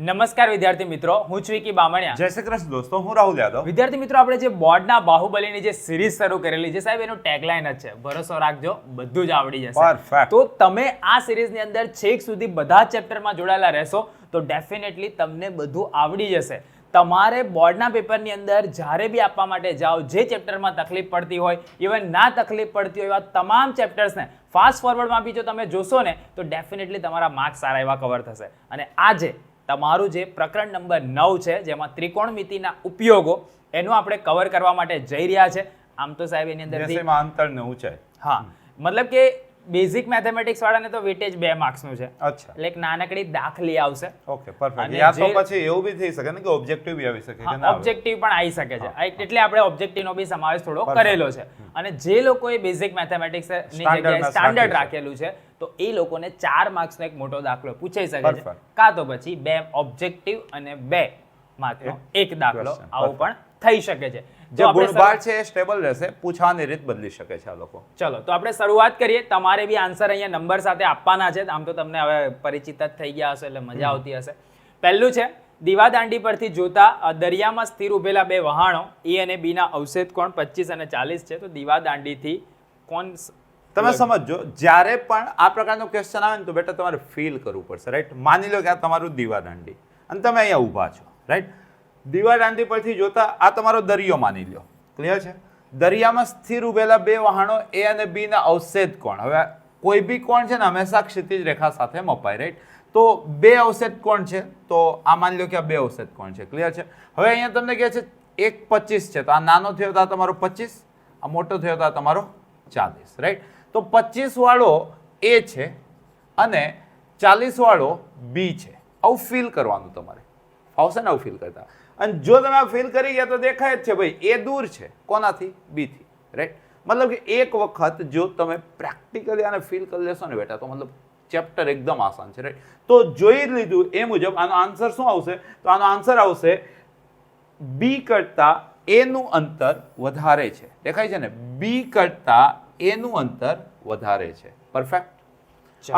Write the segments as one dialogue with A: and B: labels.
A: નમસ્કાર વિદ્યાર્થી મિત્રો, હું છું વિકી બામણિયા.
B: જય શ્રી કૃષ્ણ દોસ્તો, હું રાહુલ યાદવ.
A: વિદ્યાર્થી મિત્રો, આપણે જે બોર્ડના બાહુબલીની જે સિરીઝ શરૂ કરેલી છે સાહેબ, એનું ટેગલાઇન જ છે ભરોસો રાખજો, બધું જ આવડી જશે.
B: Perfect.
A: તો તમે આ સિરીઝની અંદર છેક સુધી બધા ચેપ્ટરમાં જોડાયેલા રહેશો તો ડેફિનેટલી તમને બધું આવડી જશે. તમારે બોર્ડના પેપરની અંદર જ્યારે બી આપવા માટે જાઓ, જે ચેપ્ટરમાં તકલીફ પડતી હોય, ઇવન ના તકલીફ પડતી હોય એવા તમામ ચેપ્ટર્સને ફાસ્ટ ફોરવર્ડમાં બી જો તમે જોશો ને તો ડેફિનેટલી તમારા માર્ક્સ સારા એવા કવર થશે. અને આજે તમારું જે પ્રકરણ નંબર 9 છે, જેમાં ત્રિકોણમિતિના ઉપયોગો, એનું આપણે કવર કરવા માટે જઈ રહ્યા છે. આમ તો સાહેબ એની અંદરથી
B: અંતર ને ઊંચાઈ,
A: હા, મતલબ કે બેઝિક મેથેમેટિક્સ વાળાને તો વેટેજ 2 માર્ક્સનું છે.
B: અચ્છા,
A: એટલે એક નાનકડી દાખલી આવશે.
B: Okay, perfect.
A: અને
B: યા તો
A: જે-
B: પછી એવું બી થઈ શકે ને કે ઓબ્જેક્ટિવ બી આવી શકે કે ના આવે.
A: ઓબ્જેક્ટિવ પણ આવી શકે છે. એટલે આપણે ઓબ્જેક્ટિવનો બી સમાવેશ થોડો કરેલો છે. અને જે લોકોએ બેઝિક મેથેમેટિક્સ ની
B: Standard
A: જગ્યાએ
B: maths
A: સ્ટાન્ડર્ડ
B: રાખ્યું
A: રાખેલું છે તો એ લોકોને 4 માર્ક્સનો એક મોટો દાખલો પૂછાઈ શકે છે,
B: Perfect.
A: કાં તો પછી 2 ઓબ્જેક્ટિવ અને 2 માર્કનો એક દાખલો
B: question.
A: આવું પણ થઈ શકે છે.
B: જે
A: આપણે
B: ગુણભાર છે એ સ્ટેબલ રહેશે, પૂછવાની રીત બદલી શકે છે આ લોકો.
A: ચલો તો આપણે શરૂઆત કરીએ. તમારે બી આન્સર અહીંયા નંબર સાથે આપવાના છે. આમ તો તમને હવે પરિચિત જ થઈ ગયા હશે એટલે મજા આવતી હશે. પહેલું છે, દીવાદાંડી પરથી જોતા દરિયામાં સ્થિર ઉભેલા બે વહાણો એ અને બી ના અવશેષ કોણ 25 અને 40 છે. તો દીવાદાંડીથી કોણ
B: તમે સમજો, જ્યારે પણ આ પ્રકારનો ક્વેશ્ચન આવે ને તો બેટા તમારે ફીલ કરવું પડશે, રાઈટ? માની લો કે આ તમારું દીવાદાંડી અને તમે અહીંયા ઊભા છો, રાઈટ? દીવાદાંડી પરથી જોતા આ તમારો દરિયો માની લો, ક્લિયર છે? દરિયામાં સ્થિર ઉભેલા બે વહાણો એ અને બી ના અવશેષ કોણ. હવે કોઈ બી કોણ છે ને હંમેશા ક્ષિતિજ રેખા સાથે મપાય, રાઈટ? તો બે અવશેષ કોણ છે, તો આ માની લો કે આ બે અવશેષ કોણ છે, ક્લિયર છે? હવે અહીંયા તમને કહે છે એક 25 છે, તો આ નાનો થયો તો આ તમારો 25, આ મોટો થયો તો આ તમારો 40, રાઈટ? તો 25 વાળો એ છે અને 40 વાળો બી છે. આવું ફીલ કરવાનું તમારે, ફાવશે ને આવું ફીલ કરતા? અને જો તમે આ ફીલ કરી ગયા તો દેખાય જ છે ભાઈ એ દૂર છે કોનાથી? બી થી, રાઈટ? મતલબ કે એક વખત જો તમે પ્રેક્ટિકલી આને ફીલ કરી લેશો ને બેટા તો મતલબ ચેપ્ટર એકદમ આસાન છે, રાઈટ? તો જોઈ જ લીધું એ મુજબ આનો આન્સર શું આવશે? તો આનો આન્સર આવશે બી કરતા એ નું અંતર વધારે છે. દેખાય છે ને? બી કરતા એ નું અંતર વધારે છે. પરફેક્ટ.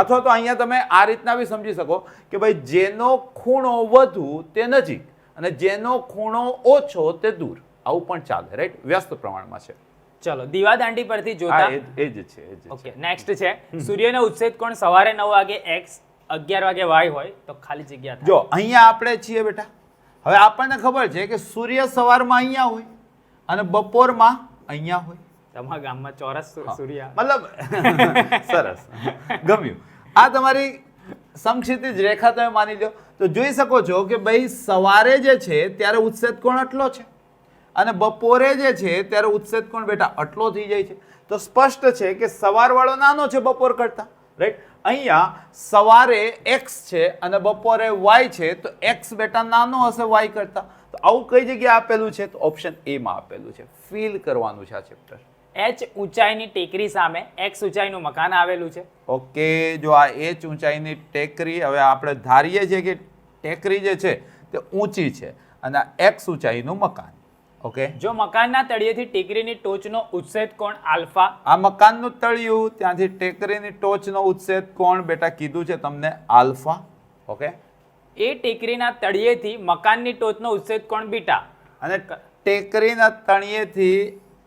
B: અથવા તો અહીંયા તમે આ રીતના બી સમજી શકો કે ભાઈ જેનો ખૂણો વધુ તે નજીક અને જેનો ખૂણો ઓછો તે દૂર, આવું પણ ચાલે, રાઈટ? વ્યસ્ત પ્રમાણમાં છે.
A: ચલો, દીવાદાંડી પરથી
B: હા,
A: જોતા
B: એ જ છે, એ જ
A: ઓકે.
B: છે.
A: નેક્સ્ટ છે, સૂર્યનો ઉચ્છેદ કોણ સવારે 9 વાગે x 11 વાગે y હોય તો ખાલી જગ્યા થાય.
B: જો અહીંયા આપણે છીએ બેટા, હવે આપણને ખબર છે કે સૂર્ય સવારમાં અહીંયા હોય અને બપોરમાં અહીંયા હોય.
A: તમારા ગામમાં ચોરસ સૂર્ય
B: મતલબ સરસ, ગમ્યું. આ તમારી સમક્ષિતિજ રેખા તમે માની લો તો જોઈ શકો છો કે ભાઈ સવારે જે છે ત્યારે ઉચ્છેદ કોણ આટલો છે અને બપોરે જે છે ત્યારે ઉચ્છેદ કોણ બેટા આટલો થઈ જાય છે. તો સ્પષ્ટ છે કે સવારવાળો નાનો છે બપોર કરતા, રાઈટ? અહીંયા સવારે x છે અને બપોરે y છે, તો x બેટા નાનો હશે y કરતા. તો આવું કઈ જગ્યાએ આપેલું છે? તો ઓપ્શન એ માં આપેલું છે. ફીલ કરવાનું છે આ ચેપ્ટર.
A: h ઊંચાઈની ટેકરી સામે x ઊંચાઈનું મકાન આવેલું છે.
B: ઓકે, જો આ h ઊંચાઈની ટેકરી, હવે આપણે ધારીએ છીએ કે ટેકરી જે છે તે ઊંચી છે અને આ x ઊંચાઈનું મકાન. ઓકે,
A: જો મકાનના તળિયેથી ટેકરીની ટોચનો ઉચ્છેદ કોણ આલ્ફા,
B: આ મકાનનું તળિયું ત્યાંથી ટેકરીની ટોચનો ઉચ્છેદ કોણ બેટા કીધું છે તમને? આલ્ફા. ઓકે,
A: એ ટેકરીના તળિયેથી મકાનની ટોચનો ઉચ્છેદ કોણ બીટા,
B: અને ટેકરીના તળિયેથી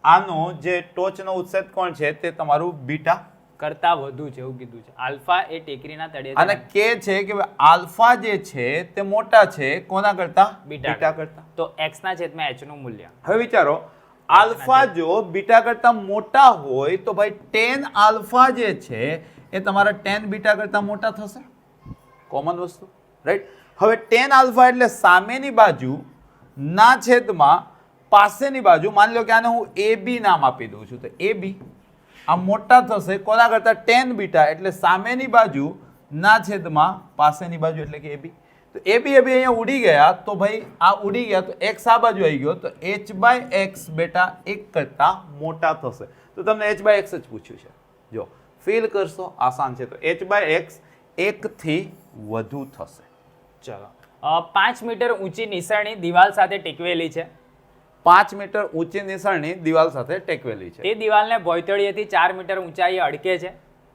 B: આનો જે ટોચનો ઉચ્છેદ કોણ છે તે તમારું બીટા
A: કરતા વધુ છે એવું કીધું છે. આલ્ફા એ ટેકરીના
B: અને
A: તળિયેથી
B: કે છે કે ભાઈ આલ્ફા જે છે તે મોટા છે કોના કરતા?
A: બીટા
B: બીટા કરતા.
A: તો x ના છેદમાં h નું મૂલ્ય.
B: હવે વિચારો, આલ્ફા જો બીટા કરતા મોટા હોય તો ભાઈ tan આલ્ફા જે છે એ તમારા tan બીટા કરતા મોટા થશે. કોમન વસ્તુ, રાઈટ? હવે tan આલ્ફા એટલે સામેની બાજુ ના છેદમાં પાસેની બાજુ. માની લો કે આને હું AB નામ આપી દઉં છું, તો AB આ મોટા થશે કોના કરતા? tan બીટા એટલે સામેની બાજુ ના છેદમાં પાસેની બાજુ એટલે કે AB. તો AB અહીંયા ઉડી ગયા તો ભાઈ આ ઉડી ગયા તો x આ બાજુ આવી ગયો તો h/x બેટા 1 કરતા મોટા થશે. તો તમને h/x જ પૂછ્યું છે. જો ફીલ કરશો, આસાન છે. તો h/x 1 થી વધુ થશે.
A: ચલો, 5 મીટર ઊંચી નિસરણી દિવાલ સાથે ટેકવેલી છે.
B: 5 મીટર ઊંચી નિસરણી દિવાલ સાથે ટેકવેલી છે.
A: તે દિવાલને ભોયતળિયેથી 4 મીટર ઊંચાઈએ અડકે છે.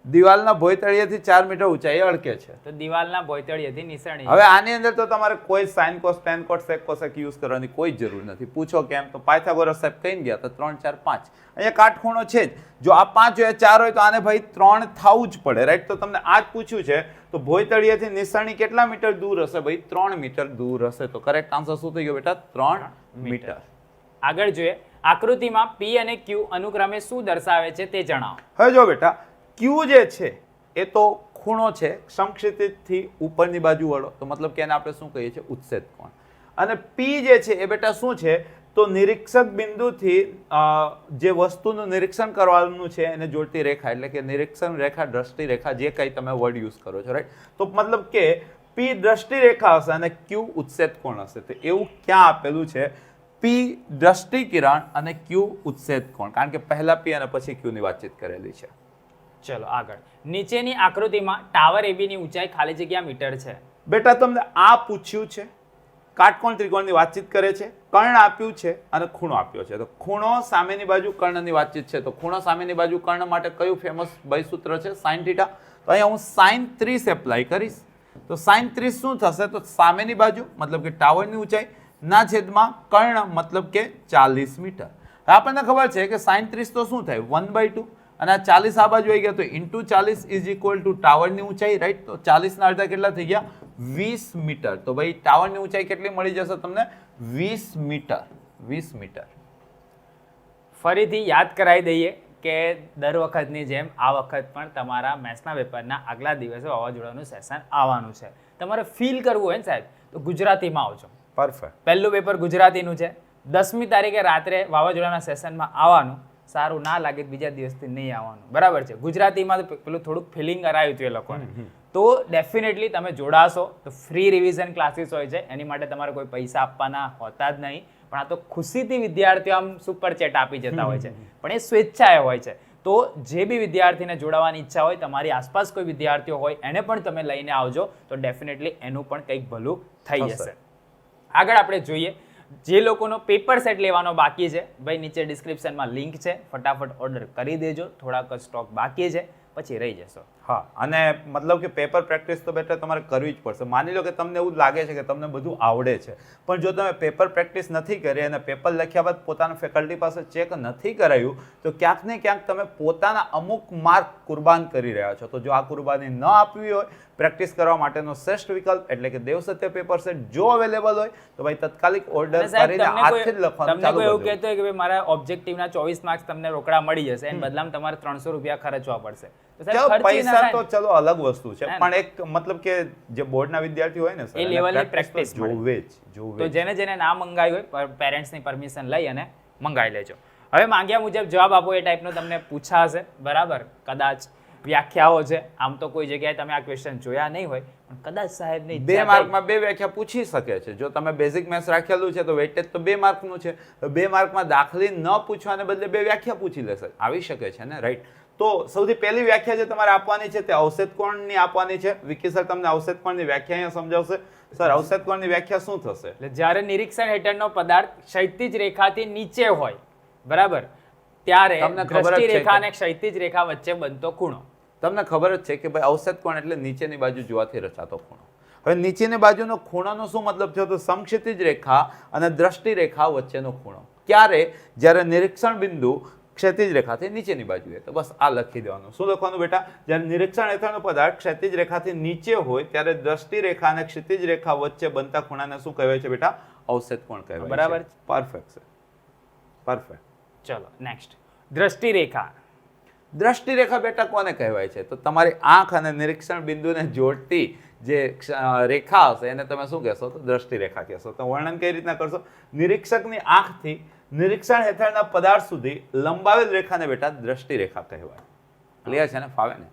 B: દિવાલના ભોયતળિયેથી 4 મીટર ઊંચાઈએ અડકે છે.
A: તો દિવાલના ભોયતળિયેથી નિશાની.
B: હવે આની અંદર તો તમારે કોઈ સાઇન કોસ ટેન કોસ સેક કોસેક યુઝ કરવાની કોઈ જરૂર નથી. પૂછો કેમ, તો પાયથાગોરસ સાહેબ કહીને ગયા તો 3 4 5 અહીંયા કાટખૂણો છે જ. જો આ 5 હોય 4 હોય તો આને ભાઈ 3 થવું જ પડે, રાઈટ? તો તમને આ જ પૂછ્યું છે, તો ભોયતળિયેથી નિશાની કેટલા મીટર દૂર હશે? ભાઈ 3 મીટર દૂર હશે. તો કરેક્ટ આન્સર શું થઈ ગયો બેટા? 3 મીટર.
A: આગળ જોઈએ, આકૃતિમાં P અને Q અનુક્રમે શું દર્શાવે છે તે જણાવો.
B: હવે જો બેટા, Q જે છે એ તો ખૂણો છે સમક્ષિતિજથી ઉપરની બાજુ વાળો, તો મતલબ કે એને આપણે શું કહીએ છીએ? ઉત્સેદ કોણ. અને P જે છે એ બેટા શું છે? તો નિરીક્ષક બિંદુથી જે વસ્તુનું નિરીક્ષણ કરવાનું છે એને જોડતી રેખા, એટલે કે નિરીક્ષણ રેખા, દ્રષ્ટિ રેખા, જે કંઈ તમે વર્ડ યુઝ કરો છો, રાઈટ? તો મતલબ કે P દ્રષ્ટિ રેખા હશે અને Q ઉત્સેદ કોણ હશે. તો એવું ક્યાં આપેલું છે? P દ્રષ્ટિ કિરણ અને Q ઉત્સેદ કોણ, કારણ કે પહેલા P અને પછી Q ની વાતચીત કરેલી છે.
A: ચલો આગળ, નીચેની આકૃતિમાં ટાવર AB ની ઊંચાઈ ખાલી જગ્યા મીટર છે.
B: બેટા તમને આ પૂછ્યું છે, કાટકોણ ત્રિકોણની વાતચીત કરે છે, કર્ણ આપ્યું છે અને ખૂણો આપ્યો છે. તો ખૂણો સામેની બાજુ કર્ણની વાતચીત છે, તો ખૂણો સામેની બાજુ કર્ણ માટે કયું ફેમસ સૂત્ર છે? Sine theta. તો અહીંયા હું સાઇન 30 એપ્લાય કરીશ. તો સાઇન 30 શું થશે? તો સામેની બાજુ મતલબ કે ટાવરની ઊંચાઈ ના છેદમાં કર્ણ મતલબ કે 40 મીટર. આપણને ખબર છે કે સાઇન 30 તો શું થાય? 1/2 અને આ 40 આ બાજુ આવી ગયા, તો ઇન્ટુ 40 ઇઝ ઇક્વલ ટુ ટાવરની ઊંચાઈ, રાઈટ? તો 40 ના અડધા કેટલા થઈ ગયા? 20 મીટર. તો ભાઈ ટાવરની ઊંચાઈ કેટલી મળી જશે તમને? 20 મીટર. 20 મીટર.
A: ફરીથી યાદ કરાવી દઈએ કે દર વખતની જેમ આ વખત પણ તમારા મેથ્સના પેપરના આગલા દિવસે વાવાઝોડાનું સેશન આવવાનું છે. તમારે ફીલ કરવું હોય ને સાહેબ, તો ગુજરાતીમાં આવજો.
B: પરફેક્ટ.
A: પહેલું પેપર ગુજરાતીનું છે. 10મી તારીખે રાત્રે વાવાઝોડાના સેશનમાં આવવાનું. સારું ના લાગે બીજા દિવસથી નહીં આવવાનું, બરાબર છે? ગુજરાતીમાં તો પેલું થોડુંક ફિલિંગ કરાયું હતું એ લોકોને. તો ડેફિનેટલી તમે જોડાશો તો ફ્રી રિવિઝન ક્લાસીસ હોય છે, એની માટે તમારે કોઈ પૈસા આપવાના હોતા જ નહીં. પણ આ તો ખુશીથી વિદ્યાર્થીઓ આમ સુપર ચેટ આપી જતા હોય છે, પણ એ સ્વેચ્છાએ હોય છે. તો જે બી વિદ્યાર્થીને જોડાવાની ઈચ્છા હોય, તમારી આસપાસ કોઈ વિદ્યાર્થીઓ હોય, એને પણ તમે લઈને આવજો, તો ડેફિનેટલી એનું પણ કંઈક ભલું થઈ જશે. આગળ આપણે જોઈએ, જે લોકોનો પેપર સેટ લેવાનો બાકી છે, ભાઈ નીચે ડિસ્ક્રિપ્શનમાં લિંક છે, ફટાફટ ઓર્ડર કરી દેજો. થોડાક સ્ટોક બાકી છે, પછી રહી જશો.
B: હા, અને મતલબ કે પેપર પ્રેક્ટિસ તો બેટા તમારે કરવી જ પડશે. માની લો કે તમને એવું લાગે છે કે તમને બધું આવડે છે, પણ જો તમે પેપર પ્રેક્ટિસ નથી કરી અને પેપર લખ્યા બાદ પોતાના ફેકલ્ટી પાસે ચેક નથી કરાયું, તો ક્યાંક ને ક્યાંક તમે પોતાના અમુક માર્ક કુરબાન કરી રહ્યા છો. તો જો આ કુરબાની ન આપવી હોય, પ્રેક્ટિસ કરવા માટેનો શ્રેષ્ઠ વિકલ્પ એટલે કે દેવસત્ય પેપર સેટ જો અવેલેબલ હોય તો ભાઈ તાત્કાલિક ઓર્ડર કરીને હાથથી જ લખવાનું ચાલુ
A: કરી દો. એવું કહેતો હોય કે ભાઈ મારા ઓબ્જેક્ટિવના 24 માર્ક્સ તમને રોકડા મળી જશે, એના બદલામાં તમારે 300 રૂપિયા ખર્ચવા પડશે.
B: પૈસા તો ચલો અલગ વસ્તુ છે, પણ એક મતલબ કે જે બોર્ડના વિદ્યાર્થી હોય ને
A: એ લેવલની પ્રેક્ટિસ
B: જોવે જ.
A: તો જેને ના મંગાવી હોય, પેરેન્ટ્સની પરમિશન લઈ અને મંગાવી લેજો. હવે માંગ્યા મુજબ જવાબ આપો એ ટાઈપનો તમને પૂછાશે, બરાબર? કદાચ વ્યાખ્યાઓ છે, આમ તો કોઈ જગ્યાએ તમે આ ક્વેશ્ચન જોયા નહીં હોય, પણ કદાચ સાહેબને
B: 2 માર્કમાં 2 વ્યાખ્યા પૂછી શકે છે. જો તમે બેઝિક મેથ્સ રાખેલું છે તો વેટેજ તો 2 માર્કનું છે. 2 માર્કમાં દાખલી ન પૂછવાને બદલે 2 વ્યાખ્યા પૂછી લેશે, આવી શકે છે ને, રાઈટ? તો સૌથી પહેલી વ્યાખ્યા જે તમારે આપવાની છે તે અવક્ષેપ કોણની આપવાની છે. વિકી સર તમને અવક્ષેપ કોણની વ્યાખ્યા અહીંયા સમજાવશે. સર, અવક્ષેપ કોણની વ્યાખ્યા શું થશે?
A: એટલે જ્યારે નિરીક્ષણ હેઠળનો પદાર્થ ક્ષૈતિજ રેખાથી નીચે હોય, બરાબર, ત્યારે દ્રષ્ટિ રેખા અને ક્ષૈતિજ રેખા વચ્ચે બનતો ખૂણો.
B: તમને ખબર જ છે કે ભાઈ અવક્ષેપ કોણ એટલે નીચેની બાજુ જોવાથી રચાતો ખૂણો. હવે નીચેની બાજુનો ખૂણાનો શું મતલબ થયો? તો સમક્ષિતિજ રેખા અને દ્રષ્ટિ રેખા વચ્ચેનો ખૂણો. ક્યારે? જ્યારે નિરીક્ષણ બિંદુ ક્ષિતિજ રેખાથી નીચેની બાજુએ. તો બસ આ લખી દેવાનું. શું લખવાનું બેટા? જ્યારે નિરીક્ષણ હેઠળનો પદાર્થ ક્ષિતિજ રેખાથી નીચે હોય ત્યારે દ્રષ્ટિ રેખા અને ક્ષિતિજ રેખા વચ્ચે બનતા ખૂણાને શું કહેવાય છે બેટા? અવક્ષેપ કોણ કહેવાય.
A: બરાબર,
B: પરફેક્ટ છે, પરફેક્ટ.
A: ચલો નેક્સ્ટ, દ્રષ્ટિ રેખા.
B: દ્રષ્ટિ રેખા બેટા કોને કહેવાય છે? તો તમારી આંખ અને નિરીક્ષણ બિંદુને જોડતી જે રેખા હશે એને તમે શું કહેશો? તો દ્રષ્ટિ રેખા કહેશો. તો વર્ણન કઈ રીતના કરશો? નિરીક્ષકની આંખથી નિરીક્ષણ હેઠળના પદાર્થ સુધી લંબાવેલ રેખાને બેટા દ્રષ્ટિ રેખા કહેવાય. ક્લિયર છે ને? ફાવે ને?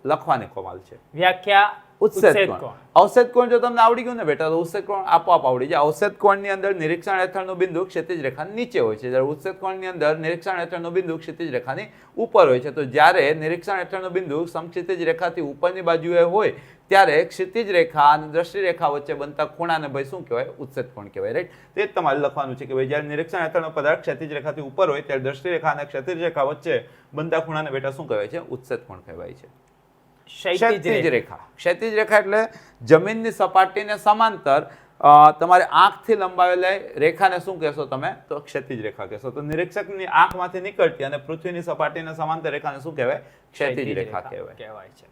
B: લખવાની કમાલ છે.
A: વ્યાખ્યા
B: ઉત્સેદ કોણ. અવક્ષેપ કોણ જો તમને આવડી ગયું ને બેટા, તો ઉત્સેદ કોણ આપોઆપ આવડી જાય. અવક્ષેપ કોણની અંદર નિરીક્ષણ હેઠળનું બિંદુ ક્ષિતિજ રેખાની નીચે હોય છે, જ્યારે ઉત્સેદ કોણની અંદર નિરીક્ષણ હેઠળનું બિંદુ ક્ષિતિજ રેખાની ઉપર હોય છે. તો જ્યારે નિરીક્ષણ હેઠળનું બિંદુ સમક્ષિતિજ રેખાથી ઉપરની બાજુએ હોય ત્યારે ક્ષિતિજ રેખા અને દ્રષ્ટિ રેખા વચ્ચે બનતા ખૂણાને ભાઈ શું કહેવાય? ઉત્સેદ કોણ કહેવાય, રાઈટ? તે જ તમારે લખવાનું છે કે ભાઈ જ્યારે નિરીક્ષણ હેઠળનો પદાર્થ ક્ષિતિજ રેખાથી ઉપર હોય ત્યારે દ્રષ્ટિ રેખા અને ક્ષિતિજ રેખા વચ્ચે બનતા ખૂણાને બેટા શું કહેવાય છે? ઉત્સેદ કોણ કહેવાય છે? ક્ષિતિજ રેખા. ક્ષિતિજ રેખા એટલે જમીનની સપાટીને સમાંતર તમારે આંખથી લંબાવેલા રેખાને શું કહેશો તમે? તો ક્ષિતિજ રેખા કહેશો. તો નિરીક્ષકની આંખમાંથી નીકળતી અને પૃથ્વીની સપાટીને સમાંતર રેખાને શું કહેવાય? ક્ષિતિજ રેખા કહેવાય
A: છે.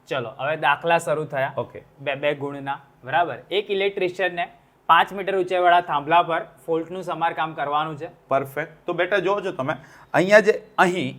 A: ચલો હવે દાખલા શરૂ થયા.
B: ઓકે.
A: બે ગુણના, બરાબર. એક ઇલેક્ટ્રિશિયનને 5 મીટર ઊંચાઈવાળા થાંભલા પર ફોલ્ટનું સમારકામ કરવાનું છે.
B: પરફેક્ટ. તો બેટા જોવો છો તમે અહીં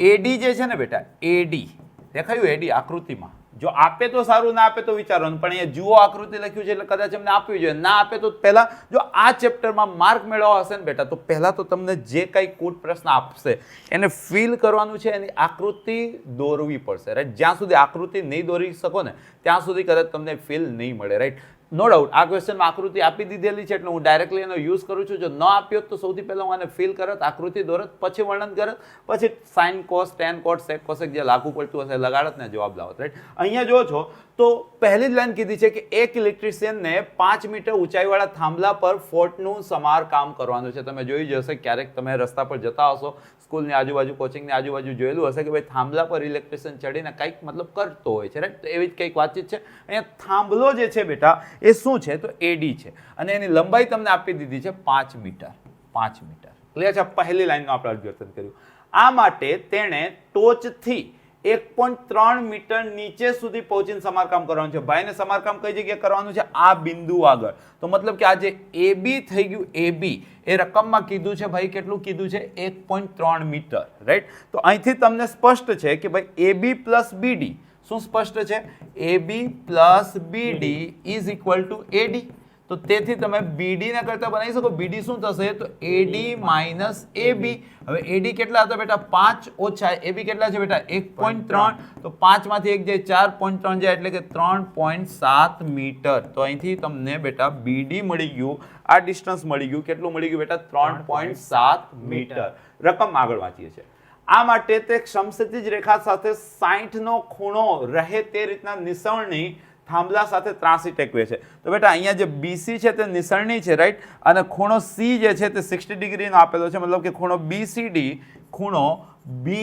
B: એડી જે છે ને બેટા, એડી દેખાયું? એડી આકૃતિમાં જો આપે તો સારું, ના આપે તો વિચારવાનું. પણ અહીંયા જુઓ આકૃતિ લખ્યું છે એટલે કદાચ એમને આપવી જોઈએ. ના આપે તો પહેલા જો આ ચેપ્ટરમાં માર્ક મેળવવા હશે ને બેટા, તો પહેલા તો તમને જે કંઈ કૂટ પ્રશ્ન આપશે એને ફીલ કરવાનું છે, એની આકૃતિ દોરવી પડશે, રાઈટ? જ્યાં સુધી આકૃતિ નહીં દોરી શકો ને ત્યાં સુધી કદાચ તમને ફીલ નહીં મળે, રાઈટ? નો ડાઉટ આ ક્વેશ્ચનમાં આકૃતિ આપી દીધેલી છે એટલે હું ડાયરેક્ટલી એનો યુઝ કરું છું. જો ન આપ્યો તો સૌથી પહેલા હું આને ફીલ કરત, આકૃતિ દોરત, પછી વર્ણન કરત, પછી સાઇન કોસ, ટેન કોટ, સેક કોસેક જે લાગુ પડતું હશે લગાડત ને જવાબ લાવત, રાઈટ? અહીંયા જો છો તો પહેલી જ લાઈન કીધી છે કે એક ઇલેક્ટ્રિશિયનને 5 મીટર ઊંચાઈવાળા થાંભલા પર ફોલ્ટનું સમારકામ કરવાનું છે. તમે જોઈ જશે ક્યારેક તમે રસ્તા પર જતા હશો, સ્કૂલની આજુબાજુ, કોચિંગની આજુબાજુ જોયેલું હશે કે ભાઈ થાંભલા પર ઇલેક્ટ્રિશિયન ચડીને કંઈક મતલબ કરતો હોય છે, રાઈટ? તો એવી જ કંઈક વાતચીત છે. અહીંયા થાંભલો જે છે બેટા એ શું છે? તો એડી છે અને એની લંબાઈ તમને આપી દીધી છે 5 મીટર. 5 મીટર ક્લિયર છે? પહેલી લાઈનનું આપણે અર્થઘટન કર્યું. આ માટે તેણે ટોચથી 1.3 મીટર નીચે સુધી પહોંચીને સમારકામ કરવાનું છે. ભાઈને સમારકામ કઈ જગ્યાએ કરવાનું છે? આ બિંદુ આગળ. તો મતલબ કે આ જે AB થઈ ગયું, AB એ રકમમાં કીધું છે ભાઈ, કેટલું કીધું છે? 1.3 મીટર, રાઈટ? તો અહીંથી તમને સ્પષ્ટ છે કે ભાઈ AB પ્લસ BD શું સ્પષ્ટ છે? AB plus BD is equal two AD. તો તેથી તમે BD ને કરતા બનાવી શકો. BD શું થશે? તો AD માઇનસ AB. હવે AD કેટલા હતા બેટા? 5 ઓછા AB કેટલા છે બેટા? 1.3. તો 5 માંથી 1 જાય 4.3 જાય એટલે કે 3.7 મીટર. તો અહીંથી તમને બેટા BD મળી ગયું, આ ડિસ્ટન્સ મળી ગયું. કેટલું મળી ગયું બેટા? 3.7 મીટર. રકમ આગળ વાંચીએ છીએ. આ માટે તે સમક્ષિતિજ રેખા સાથે 60 નો ખૂણો રહે તે રીતના નિસરણી થાંભલા સાથે ત્રાસી ટેકવે છે. તો બેટા અહીંયા જે BC છે તે નિસરણી છે, રાઈટ? અને ખૂણો C જે છે તે 60 ડિગ્રીનો આપેલો છે. મતલબ કે ખૂણો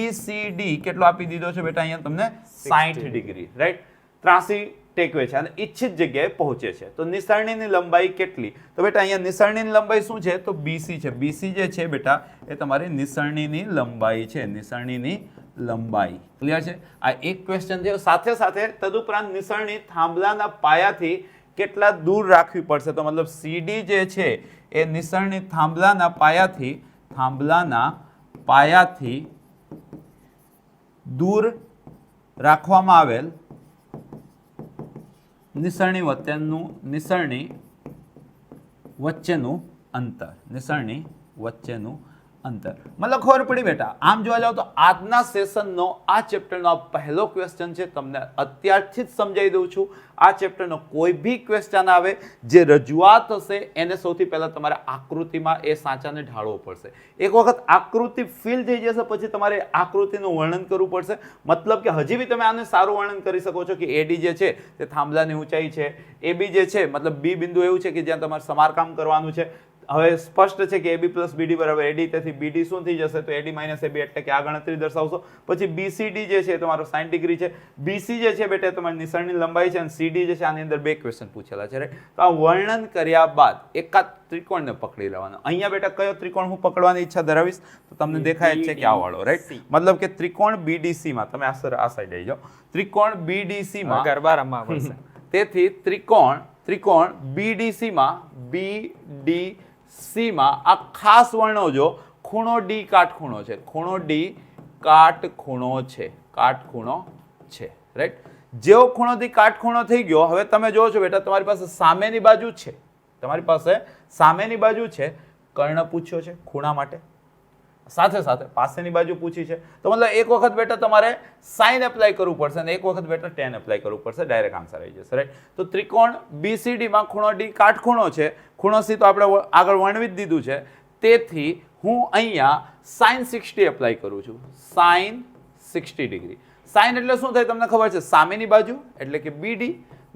B: BCD કેટલો આપી દીધો છે બેટા? અહીંયા તમને 60 ડિગ્રી, રાઈટ? ત્રાસી ટેકવે છે અને ઈચ્છિત જગ્યાએ પહોંચે છે. તો નિસરણીની લંબાઈ કેટલી? તો બેટા અહીંયા નિસરણીની લંબાઈ શું છે? તો BC છે. BC જે છે બેટા એ તમારી નિસરણીની લંબાઈ છે. નિસરણીની લંબાઈ ક્લિયર છે? આ એક ક્વેશ્ચન છે. સાથે સાથે તદુપરાંત નિસરણી થાંભલાના પાયાથી કેટલા દૂર રાખવી પડશે? તો મતલબ CD જે છે એ નિસરણી થાંભલાના પાયાથી દૂર રાખવામાં આવેલ નિસરણી વચ્ચેનું અંતર. મતલબ ખબર પડી બેટા? આમ જોવા જાવ તો આજના સેશનનો આ ચેપ્ટરનો આ પહેલો ક્વેશ્ચન છે. તમને અત્યારથી જ સમજાવી દઉં છું, આ ચેપ્ટરનો કોઈ બી ક્વેશ્ચન આવે જે રજૂઆત હશે એને સૌથી પહેલા તમારે આકૃતિમાં એ સાચાને ઢાળવો પડશે. એક વખત આકૃતિ ફીલ થઈ જશે પછી તમારે આકૃતિનું વર્ણન કરવું પડશે. મતલબ કે હજી બી તમે આને સારું વર્ણન કરી શકો છો કે AD જે છે તે થાંભલાની ઊંચાઈ છે, AB જે છે મતલબ B બિંદુ એવું છે કે જ્યાં તમારે સમારકામ કરવાનું છે. હવે સ્પષ્ટ છે કે AB પ્લસ BD બરાબર AD. તેથી BD શું થઈ જશે? તો AD માઇનસ AB એટલે કે આ ગણતરી દર્શાવશો. પછી BCD જે છે તમારો 60 ડિગ્રી છે. BC જે છે બેટા તમારી નિસરણી લંબાઈ છે અને CD જે છે આની અંદર 2 ક્વેશ્ચન પૂછેલા છે, રાઈટ? તો આ વર્ણન કર્યા બાદ એકાદ ત્રિકોણને પકડી લેવાનો. અહીંયા બેટા કયો ત્રિકોણ હું પકડવાની ઈચ્છા ધરાવીશ? તો તમને દેખાય જ છે કે આ વાળો, રાઈટ? મતલબ કે ત્રિકોણ BDC માં તમે આ સાઈડ આવી જાઓ. ત્રિકોણ BDC માં
A: ગરબા રમવા પડશે.
B: તેથી ત્રિકોણ BDC માં BDC માં આ ખાસ વર્ણો જો ખૂણો D કાટખૂણો છે. ખૂણો D કાટખૂણો છે, રાઈટ? જેવો ખૂણો D કાટખૂણો થઈ ગયો, હવે તમે જોવો છો બેટા તમારી પાસે સામેની બાજુ છે. કર્ણ પૂછ્યો છે ખૂણા માટે, સાથે સાથે પાસેની બાજુ પૂછી છે. તો મતલબ એક વખત બેટા તમારે સાઇન એપ્લાય કરવું પડશે અને એક વખત બેટા ટેન એપ્લાય કરવું પડશે. ડાયરેક્ટ આન્સર આવી જશે, રાઈટ? તો ત્રિકોણ BCD માં ખૂણો D કાટખૂણો છે. ખૂણો C તો આપણે આગળ વર્ણવી જ દીધું છે. તેથી હું અહીંયા sin 60 એપ્લાય કરું છું. sin 60 degree. સાઇન એટલે શું થાય તમને ખબર છે? સામેની બાજુ એટલે કે BD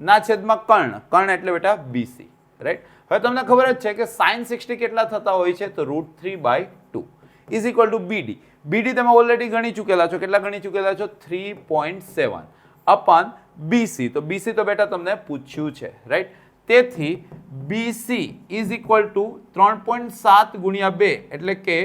B: ના છેદમાં કર્ણ, કર્ણ એટલે બેટા BC, રાઈટ? હવે તમને ખબર જ છે કે સાઇન 60 કેટલા થતા હોય છે? તો √3/2 is equal two BD. BD તમે ઓલરેડી ગણી ચૂકેલા છો. કેટલા ગણી ચૂકેલા છો? 3.7 અપન BC. તો BC તો બેટા તમને પૂછ્યું છે, રાઈટ? તેથી BC ઇઝ ઇક્વલ ટુ 3.7 ગુણ્યા 2 એટલે કે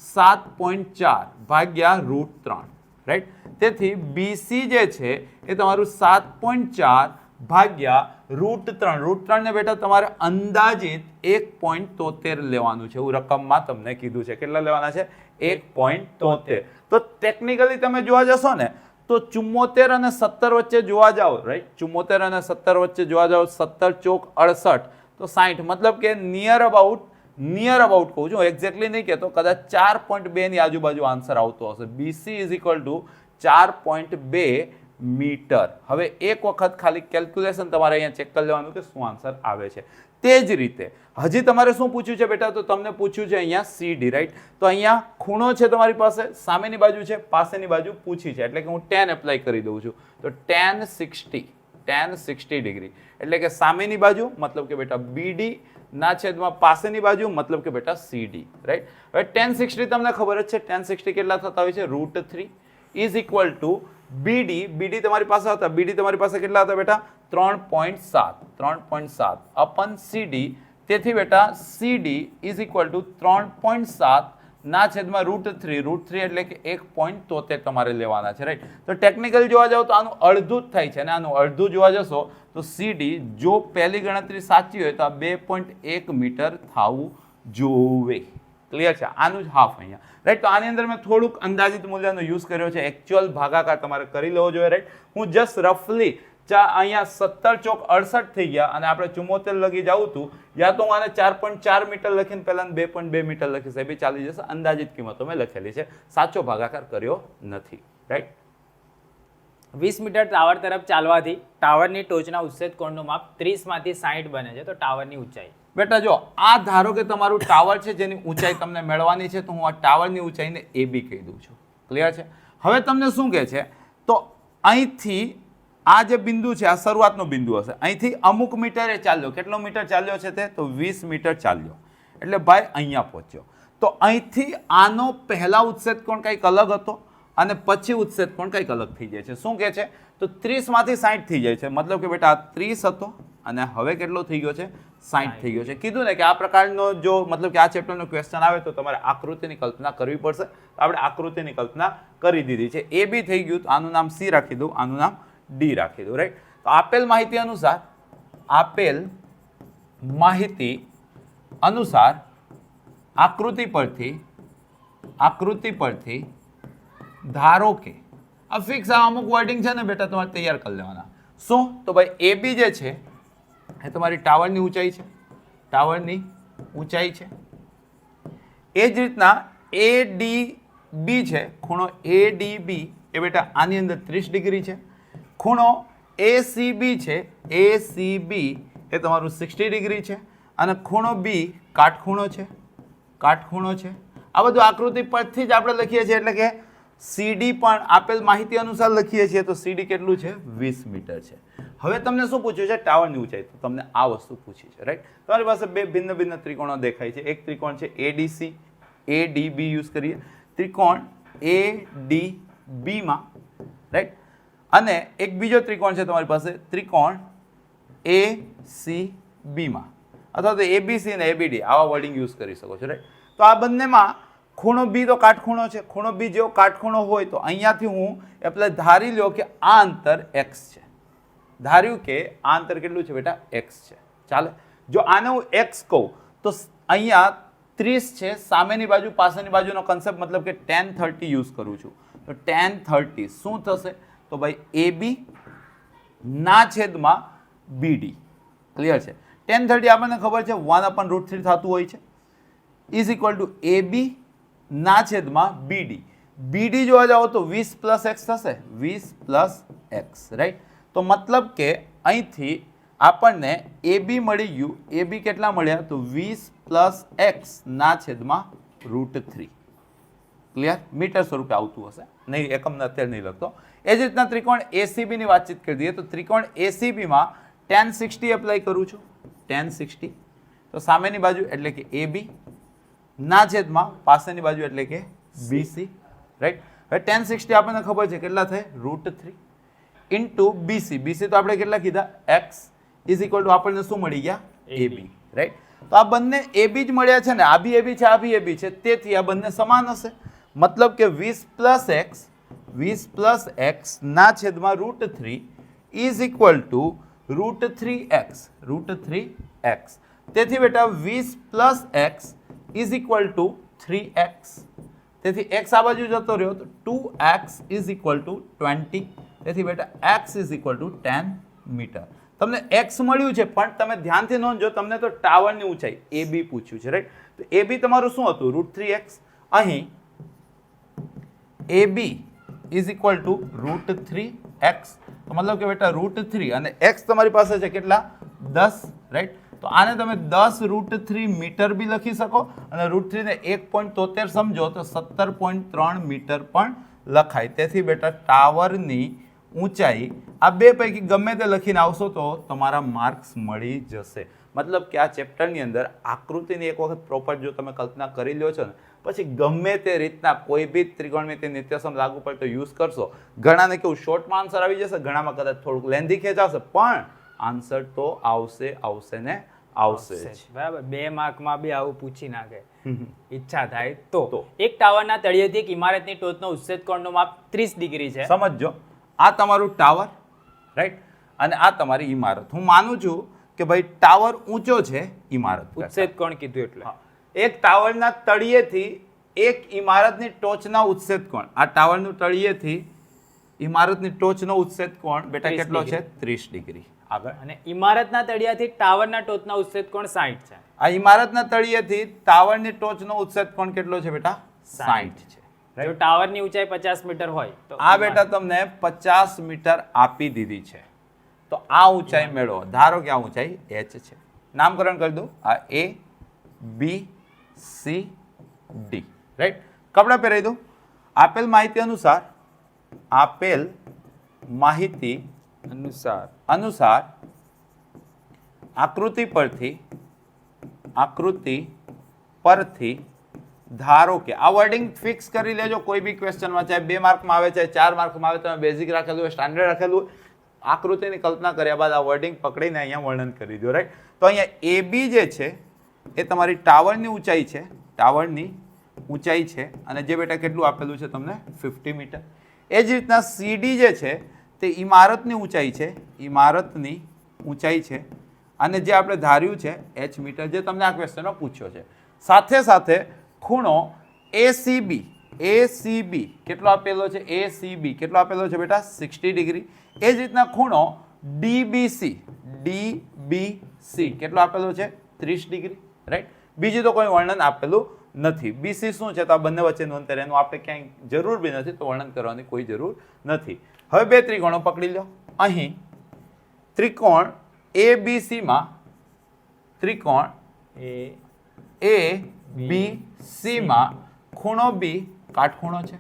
B: 7.4 ભાગ્યા √3, રાઈટ? તેથી BC જે છે એ તમારું 7.4 ભાગ્યા √3. ને બેટા તમારે અંદાજિત 1.73 લેવાનું છે. એવું રકમમાં તમને કીધું છે. કેટલા લેવાના છે? 1.73. તો ટેકનિકલી તમે જોવા જશો ને તો 74 અને 17 વચ્ચે જોવા જાઓ, રાઈટ? 74 અને 17 વચ્ચે જોવા જાઓ, 17 ચોક 68 તો 60, મતલબ કે નિયર અબાઉટ કહું છું, એક્ઝેક્ટલી નહીં કહેતો, કદાચ 4.2 ની આજુબાજુ આન્સર આવતો હશે. BC is equal to 4.2 metre. હવે એક વખત ખાલી કેલ્ક્યુલેશન તમારે અહીંયા ચેક કરી લેવાનું કે શું આન્સર આવે છે. તે જ રીતે હજી તમારે શું પૂછ્યું છે બેટા? તો તમને પૂછ્યું છે અહીંયા CD, રાઈટ? તો અહીંયા ખૂણો છે તમારી પાસે, સામેની બાજુ છે, પાસેની બાજુ પૂછી છે, એટલે કે હું tan એપ્લાય કરી દઉં છું. તો tan 60 ડિગ્રી એટલે કે સામેની બાજુ મતલબ કે બેટા BD ના છેદમાં પાસેની બાજુ મતલબ કે બેટા CD, રાઈટ? હવે tan 60 તમને ખબર જ છે, tan 60 કેટલા થતા હોય છે? √3 ઇઝ ઇક્વલ ટુ BD તમારી પાસે હતા, BD તમારી પાસે કેટલા હતા બેટા? 3.7 અપન CD. તેથી બેટા CD ઇઝ ઇક્વલ ટુ 3.7 ના છેદમાં √3 એટલે કે 1.73 તમારે લેવાના છે, રાઈટ? તો ટેકનિકલ જોવા જાવ તો આનું અડધું જ થાય છે, અને આનું અડધું જોવા જશો તો CD જો પહેલી ગણતરી સાચી હોય તો આ 2.1 મીટર થવું જોવે. ક્લિયર છે? આનું જ હાફ અહીંયા, રાઈટ? તો આની અંદર મેં થોડુંક અંદાજિત મૂલ્યનો યુઝ કર્યો છે. એકચ્યુઅલ ભાગાકાર તમારે કરી લેવો જોઈએ, રાઈટ? હું જસ્ટ રફલી અહીંયા 17 ચોક 68 થઈ ગયા અને આપણે 74 લગી જાઉં હતું, યા તો હું આને 4.4 મીટર લખીને પહેલા 2.2 મીટર લખીશ, એ બી ચાલી જશે. અંદાજિત કિંમતો મેં લખેલી છે, સાચો ભાગાકાર કર્યો નથી, રાઈટ?
A: 20 મીટર ટાવર તરફ ચાલવાથી ટાવરની ટોચના ઉચ્છેદ કોણનું માપ 30 માંથી 60 બને છે. તો ટાવરની ઊંચાઈ
B: બેટા જો આ ધારો કે તમારું ટાવર છે જેની ઊંચાઈ તમને મેળવવાની છે, તો હું આ ટાવરની ઊંચાઈને AB કહી દઉં છું. ક્લિયર છે? હવે તમને શું કહે છે? તો અહીંથી આ જે બિંદુ છે આ શરૂઆતનો બિંદુ હશે, અહીંથી અમુક મીટરે ચાલ્યો. કેટલો મીટર ચાલ્યો છે તે? તો 20 મીટર ચાલ્યો, એટલે ભાઈ અહીંયા પહોંચ્યો. તો અહીંથી આનો પહેલા ઉચ્છેદ કોણ કંઈક અલગ હતો અને પછી ઉચ્છેદ કોણ કંઈક અલગ થઈ જાય છે. શું કહે છે? તો 30 માંથી 60 થઈ જાય છે, મતલબ કે બેટા આ 30 હતો અને હવે કેટલો થઈ ગયો છે? 60 થઈ ગયો છે. કીધું ને કે આ પ્રકારનો જો મતલબ કે આ ચેપ્ટરનો ક્વેશ્ચન આવે તો તમારે આકૃતિની કલ્પના કરવી પડશે. આપણે આકૃતિની કલ્પના કરી દીધી છે. AB થઈ ગયું, તો આનું નામ C રાખી દઉં, આનું નામ D રાખી દઉં, રાઈટ? તો આપેલ માહિતી અનુસાર આકૃતિ પરથી ધારો કે આ ફિક્સ આ અમુક વર્ડિંગ છે ને બેટા તમારે તૈયાર કરી લેવાના. શું? તો ભાઈ AB જે છે એ તમારી ટાવરની ઊંચાઈ છે, એ જ રીતના ADB છે, ખૂણો ADB એ બેટા આની અંદર 30 ડિગ્રી છે. ખૂણો ACB છે, ACB એ તમારું 60 ડિગ્રી છે, અને ખૂણો B કાટખૂણો છે. આ બધું આકૃતિ પરથી જ આપણે લખીએ છીએ, એટલે કે CD પણ આપેલ માહિતી અનુસાર લખીએ છીએ. તો CD કેટલું છે? 20 મીટર છે. હવે તમને શું પૂછ્યું છે? ટાવરની ઊંચાઈ. તો તમને આ વસ્તુ પૂછી છે, રાઈટ? તમારી પાસે બે ભિન્ન ત્રિકોણો દેખાય છે. એક ત્રિકોણ છે ADC, ADB યુઝ કરીએ. ત્રિકોણ ADB માં, રાઈટ? અને એક બીજો ત્રિકોણ છે તમારી પાસે, ત્રિકોણ ACB માં, અથવા તો ABC અને ABD આવા વર્ડિંગ યુઝ કરી શકો છો, રાઈટ? તો આ બંનેમાં ખૂણો B તો કાટખૂણો છે. ખૂણો B જેવો કાટખૂણો હોય તો અહીંયાથી હું એટલે ધારી લ્યો કે આ અંતર x છે. ધાર્યું કે આ અંતર કેટલું છે બેટા? x છે. ચાલે? જો આને હું x કહું તો અહીંયા 30 છે, સામેની બાજુ પાછળની બાજુનો કન્સેપ્ટ મતલબ કે tan 30 યુઝ કરું છું. તો tan 30 શું થશે? તો ભાઈ AB ના છેદમાં BD. ક્લિયર છે? tan 30 આપણને ખબર છે 1/√3 થતું હોય છે, ઇઝ ઇક્વલ ટુ AB ના છેદમાં BD. BD જોવા જાઓ તો 20 પ્લસ x થશે, 20 પ્લસ x, રાઈટ? તો મતલબ કે અહીંથી આપણને AB મળી ગયું. AB કેટલા મળ્યા? તો 20 પ્લસ x ના છેદમાં √3. ક્લિયર? મીટર સ્વરૂપે આવતું હશે. નહીં, એકમ અત્યારે નહીં લખતો. એ જ રીતના ત્રિકોણ ACB ની વાતચીત કરી દઈએ તો ત્રિકોણ ACB માં tan 60 એપ્લાય કરું છું. tan 60 તો સામેની બાજુ એટલે કે AB ના છેદમાં પાસેની બાજુ એટલે કે BC, રાઈટ. હવે tan 60 આપણને ખબર છે કેટલા થાય, √3 ઇન્ટુ BC. BC તો આપણે કેટલા કીધા, x ઇઝ ઇક્વલ ટુ આપણને શું મળી ગયા, AB, રાઈટ. તો આ બંને AB જ મળ્યા છે ને, આ બી AB છે, આ બી AB છે, તેથી આ બંને સમાન હશે. મતલબ કે 20 પ્લસ x ના છેદમાં √3 ઇઝ ઇક્વલ ટુ √3x. તેથી બેટા 20 plus x is equal two 3x. તેથી x આ બાજુ જતો રહ્યો તો 2x ઇઝ ઇક્વલ ટુ 20. તેથી બેટા x is equal to 10 metre. તમને x મળ્યું છે, પણ તમે ધ્યાનથી નોંધજો, તમને તો ટાવરની ઊંચાઈ AB પૂછ્યું છે, રાઈટ. તો AB તમારું શું હતું, √3x. અહીં AB is equal two √3x. તો મતલબ કે બેટા √3 અને x તમારી પાસે છે કેટલા, 10, રાઈટ. તો આને તમે 10 √3 મીટર બી લખી શકો અને √3 ને 1.73 સમજો તો 17.3 મીટર પણ લખાય. તેથી બેટા ટાવરની ઊંચાઈ આ બે પૈકી ગમે તે લખીને આવશો તો તમારા માર્ક્સ મળી જશે. મતલબ કે આ ચેપ્ટરની અંદર આકૃતિની એક વખત પ્રોપર જો તમે કલ્પના કરી લ્યો છો ને, પછી ગમે તે રીતના કોઈ બી ત્રિકોણમિતિ નિત્યસમ લાગુ પડે તો યુઝ કરશો. ઘણાને કેવું શોર્ટમાં આન્સર આવી જશે, ઘણામાં કદાચ થોડુંક લેન્ધી ખેંચાશે, પણ આન્સર તો આવશે ને આવશે જ.
A: બરાબર. 2 માર્કમાં બી આવું પૂછી નાખે, ઈચ્છા થાય તો. એક ટાવરના તળિયેથી એક ઇમારતની ટોચનો ઉચ્છેદ કોણનું માપ 30 ડિગ્રી છે.
B: સમજો, આ તમારું ટાવર, રાઈટ, અને આ તમારી ઇમારત. હું માનું છું કે ભાઈ ટાવર ઊંચો છે ઇમારત કરતાં.
A: ઉચ્છેદ કોણ કીધું એટલે
B: એક ટાવરના તળિયેથી એક ઇમારતની ટોચના ઉચ્છેદ કોણ, આ ટાવરનું તળિયેથી ઇમારતની ટોચનો ઉચ્છેદ કોણ બેટા કેટલો છે, 30 ડિગ્રી. આગળ.
A: અને ઇમારતના તળિયાથી ટાવરના ટોચના ઉચ્છેદ કોણ 60 છે.
B: આ ઇમારતના તળિયેથી ટાવરની ટોચનો ઉચ્છેદ કોણ કેટલો છે બેટા, 60 છે.
A: જો ટાવરની ઊંચાઈ 50 મીટર હોય તો
B: આ બેટા તમને 50 મીટર આપી દીધી છે, તો આ ઊંચાઈ મેળવો. ધારો કે આ ઊંચાઈ h છે. નામકરણ કરી દો, આ A B C D, right. કપડા પહેરાવી દો. આપેલ માહિતી અનુસાર આકૃતિ પરથી ધારો કે, આ વર્ડિંગ ફિક્સ કરી લેજો. કોઈ બી ક્વેશ્ચનમાં ચાહે 2 માર્કમાં આવે, ચાહે 4 માર્કમાં આવે, તમે બેઝિક રાખેલું હોય, સ્ટાન્ડર્ડ રાખેલું હોય, આકૃતિની કલ્પના કર્યા બાદ આ વર્ડિંગ પકડીને અહીંયા વર્ણન કરી દો, રાઈટ. તો અહીંયા AB જે છે એ તમારી ટાવરની ઊંચાઈ છે, અને જે બેટા કેટલું આપેલું છે તમને, 50 મીટર. એ જ રીતના CD જે છે તે ઇમારતની ઊંચાઈ છે, અને જે આપણે ધાર્યું છે h મીટર, જે તમને આ ક્વેશ્ચનમાં પૂછ્યો છે. સાથે ખૂણો ACB કેટલો આપેલો છે, ACB કેટલો આપેલો છે બેટા, 60 ડિગ્રી. એ જ રીતના ખૂણો DBC કેટલો આપેલો છે, 30 ડિગ્રી, રાઈટ. બીજું તો કોઈ વર્ણન આપેલું નથી. BC શું છે તો આ બંને વચ્ચેનું અંતર, એનું આપણે ક્યાંય જરૂર બી નથી, તો વર્ણન કરવાની કોઈ જરૂર નથી. હવે 2 ત્રિકોણો પકડી લો. અહીં ત્રિકોણ ABC માં ખૂણો B કાટખૂણો છે.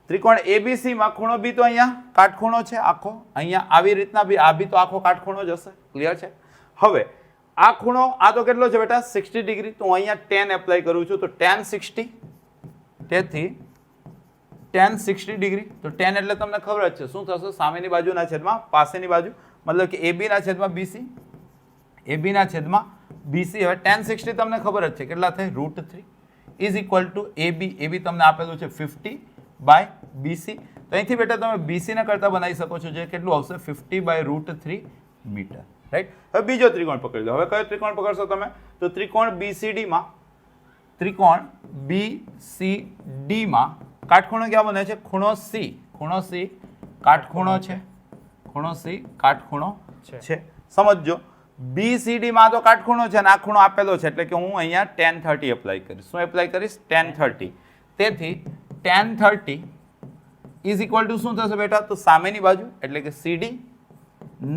B: ત્રિકોણ ABC માં ખૂણો B તો અહીંયા કાટખૂણો છે આખો, અહીંયા આવી રીતના બી આ બી તો આખો કાટખૂણો જ હશે. ક્લિયર છે. હવે આ ખૂણો આ તો કેટલો છે બેટા, 60 ડિગ્રી. તો હું અહીંયા tan એપ્લાય કરું છું, તો tan 60, તેથી tan 60 ડિગ્રી. તો tan એટલે તમને ખબર જ છે શું થશે, સામેની બાજુના છેદમાં પાસેની બાજુ, મતલબ કે AB ના છેદમાં BC. હવે tan 60 તમને ખબર જ છે કેટલા થાય, √3 ઇઝ ઇક્વલ ટુ AB તમને આપેલું છે 50/BC. તો અહીંથી બેટા તમે BC ને કરતા બનાવી શકો છો, જે કેટલું આવશે, 50/√3 મીટર, રાઈટ. હવે બીજો ત્રિકોણ પકડી લો. હવે કયો ત્રિકોણ પકડશો તમે, તો ત્રિકોણ BCD માં કાટખૂણો ક્યાં બને છે, ખૂણો C કાટખૂણો છે. સમજો, BCD માં તો કાટખૂણો છે અને આ ખૂણો આપેલો છે, એટલે કે હું અહીંયા tan 30 એપ્લાય કરીશ. શું એપ્લાય કરીશ, tan 30. તેથી tan 30 ઇઝ ઇક્વલ ટુ શું થશે બેટા, તો સામેની બાજુ એટલે કે CD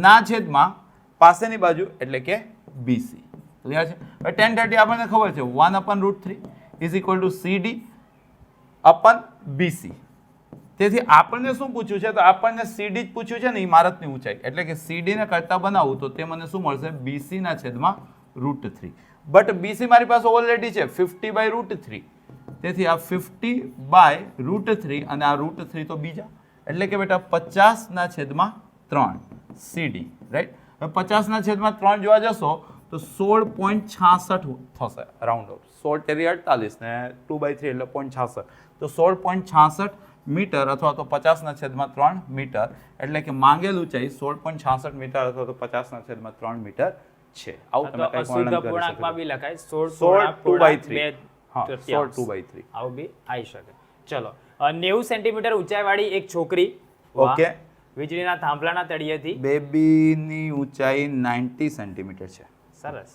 B: ના છેદમાં પાસેની બાજુ એટલે કે BC. ક્લિયર છે. હવે tan 30 આપણને ખબર છે 1/√3 is equal two CD અપન BC. તેથી આપણને શું પૂછ્યું છે? તો આપણને CD જ પૂછ્યું છે ને ઇમારતની ઊંચાઈ, એટલે કે CD ને કરતા બનાવું તો તે મને શું મળશે? BC ના છેદમાં √3. બટ BC મારી પાસે ઓલરેડી છે 50/√3. તેથી આ 50/√3 અને આ √3 તો બીજા, એટલે કે બેટા 50 ના છેદમાં 3 CD, રાઈટ? હવે 50 ના છેદમાં 3 જોવા જશો તો 16.66 થશે રાઉન્ડ ઓફ. 16 તેરી 48 ને 2/3 એટલે 0.66, તો 16.66 મીટર અથવા તો 50 ના છેદમાં 3 મીટર, એટલે કે માંગેલ ઊંચાઈ 16.66 મીટર અથવા તો 50 ના છેદમાં 3 મીટર છે. આવું તમે કંઈક વર્ણન કરી
A: પૂર્ણાંકમાં બી લખાય
B: 16 2/3. હા, 16
A: તૃતીયાંશ.
B: 2/3.
A: આવું બી આવી શકે. ચલો 90 સેન્ટીમીટર ઊંચાઈવાળી એક છોકરી, વાહ,
B: ઓકે,
A: વીજળીના થાંભલાના તળિયેથી,
B: બેબીની ઊંચાઈ 90 સેન્ટીમીટર છે.
A: સરસ,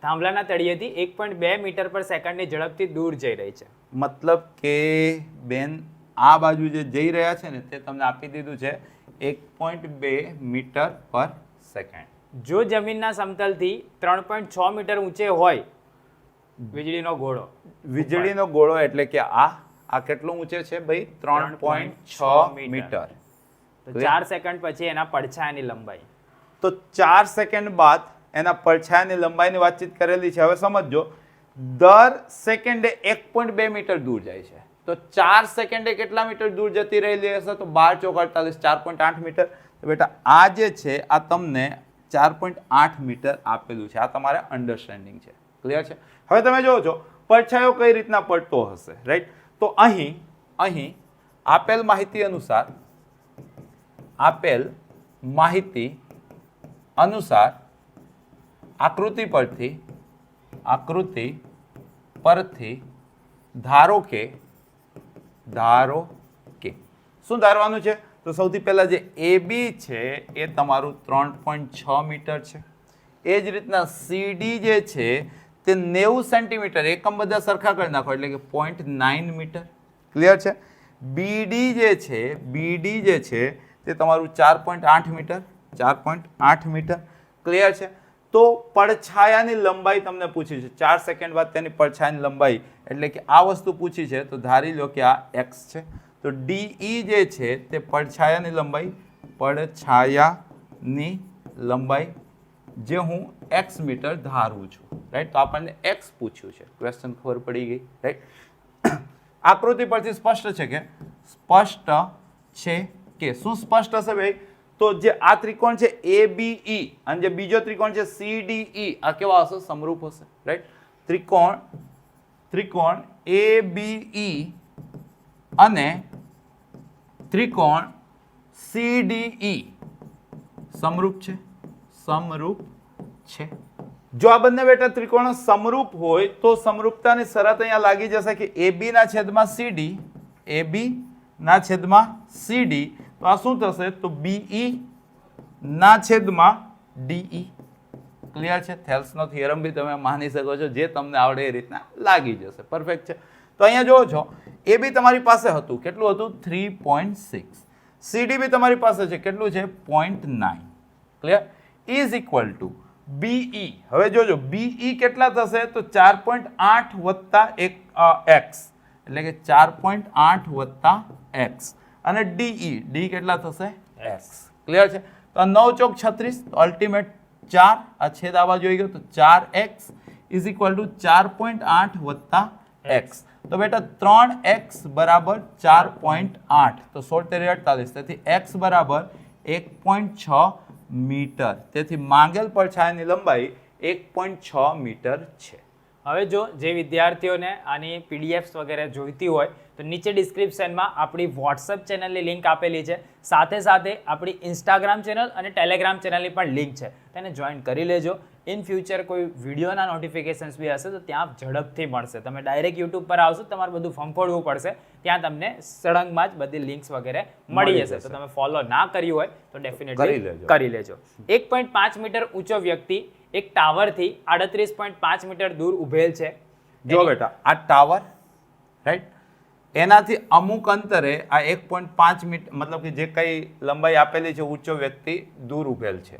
A: થાંભલાના તળિયેથી 1.2 મીટર પર સેકન્ડની ઝડપથી દૂર જઈ રહી છે.
B: મતલબ કે બેન આ બાજુ જે જઈ રહ્યા છે ને તે તમને આપી દીધું છે 1.2 મીટર પર સેકન્ડ.
A: જો જમીનના સમતલથી 3.6 મીટર ઊંચે હોય વીજળીનો ગોળો,
B: વીજળીનો ગોળો એટલે કે આ કેટલું ઊંચે છે ભાઈ? 3.6 મીટર.
A: તો 4 સેકન્ડ પછી એના પડછાયાની લંબાઈ.
B: તો 4 સેકન્ડ બાદ એના પડછાયાની લંબાઈની વાતચીત કરેલી છે. હવે સમજો, દર સેકન્ડે 1.2 મીટર દૂર જાય છે, તો 4 સેકન્ડે કેટલા મીટર દૂર જતી રહેલી હશે? તો 12 ચોક 48, 4.8 મીટર. તો બેટા આ જે છે આ તમને 4.8 મીટર આપેલું છે. આ તમારે અન્ડરસ્ટેન્ડિંગ છે. ક્લિયર છે? હવે તમે જોવો છો પડછાયો કઈ રીતના પડતો હશે, રાઈટ? તો અહીં આપેલ માહિતી અનુસાર આકૃતિ પરથી ધારો કે શું ધારવાનું છે? તો સૌથી પહેલા જે AB છે એ તમારું 3.6 મીટર છે. એ જ રીતના CD જે છે તે 90 સેન્ટીમીટર, એકમ બધા સરખા કરી નાખો એટલે કે 0.9 મીટર. ક્લિયર છે? BD જે છે તે તમારું 4.8 મીટર, 4.8 મીટર. ક્લિયર છે? તો પડછાયાની લંબાઈ તમને પૂછી છે, 4 સેકન્ડ બાદ તેની પડછાયાની લંબાઈ, એટલે કે આ વસ્તુ પૂછી છે. તો ધારી લો કે આ x છે, તો DE જે છે તે પડછાયાની લંબાઈ જે હું x મીટર ધારું છું, રાઈટ? તો આપણને x પૂછ્યું છે, ક્વેશ્ચન ખબર પડી ગઈ, રાઈટ? આકૃતિ પરથી સ્પષ્ટ છે કે શું સ્પષ્ટ હશે ભાઈ? તો જે આ ત્રિકોણ છે ABE અને જે બીજો ત્રિકોણ છે CDE, આ કેવા હશે? સમરૂપ હશે, રાઈટ? ત્રિકોણ ABE અને ત્રિકોણ CDE સમરૂપ છે. જો આ બંને બેટા ત્રિકોણો સમરૂપ હોય તો સમરૂપતાની શરત અહીંયા લાગી જશે કે AB ના છેદમાં CD, તો આ શું થશે? તો BE ના છેદમાં DE. ક્લિયર છે? થેલ્સનો થિયરમ બી તમે માની શકો છો, જે તમને આવડે એ રીતના લાગી જશે. પરફેક્ટ છે. તો અહીંયા જોવો છો AB તમારી પાસે હતું, કેટલું હતું? 3.6. CD બી તમારી પાસે છે, કેટલું છે? 0.9. Clear? Is equal two BE. હવે જોજો BE કેટલા થશે? તો 4.8 વત્તા x, એટલે કે 4.8 વત્તા x, અને DE કેટલા થશે? x. ક્લિયર છે? તો 9 ચોક 36, તો અલ્ટિમેટ 4, આ છેદ આવા જોઈ ગયો, તો 4x ઇઝ ઇક્વલ ટુ 4.8 વત્તા x. તો બેટા 3x બરાબર 4.8, તો 16 તેરી 48, તેથી x બરાબર 1.6 મીટર. તેથી માંગેલ પડછાયાની લંબાઈ 1.6 મીટર છે.
A: હવે જો જે વિદ્યાર્થીઓને આની પીડીએફ્સ વગેરે જોઈતી હોય તો નીચે ડિસ્ક્રિપ્શનમાં આપણી વોટ્સઅપ ચેનલની લિંક આપેલી છે, સાથે આપણી ઇન્સ્ટાગ્રામ ચેનલ અને ટેલિગ્રામ ચેનલની પણ લિંક છે, તેને જોઈન કરી લેજો. ઇન ફ્યુચર કોઈ વિડીયોના નોટિફિકેશન્સ બી હશે તો ત્યાં ઝડપથી મળશે. તમે ડાયરેક્ટ યુટ્યુબ પર આવશો, તમારે બધું ફંફોડવું પડશે, ત્યાં તમને સળંગમાં જ બધી લિંક્સ વગેરે મળી જશે. તો તમે ફોલો ના કર્યું હોય તો ડેફિનેટલી કરી લેજો. 1.5 મીટર ઊંચો વ્યક્તિ એક ટાવરથી 38.5 મીટર દૂર ઉભેલ છે.
B: જો બેટા આ ટાવર, રાઈટ, એનાથી અમુક અંતરે આ 1.5 મીટર, મતલબ કે જે કઈ લંબાઈ આપેલી છે, ઊંચો વ્યક્તિ દૂર ઉભેલ છે.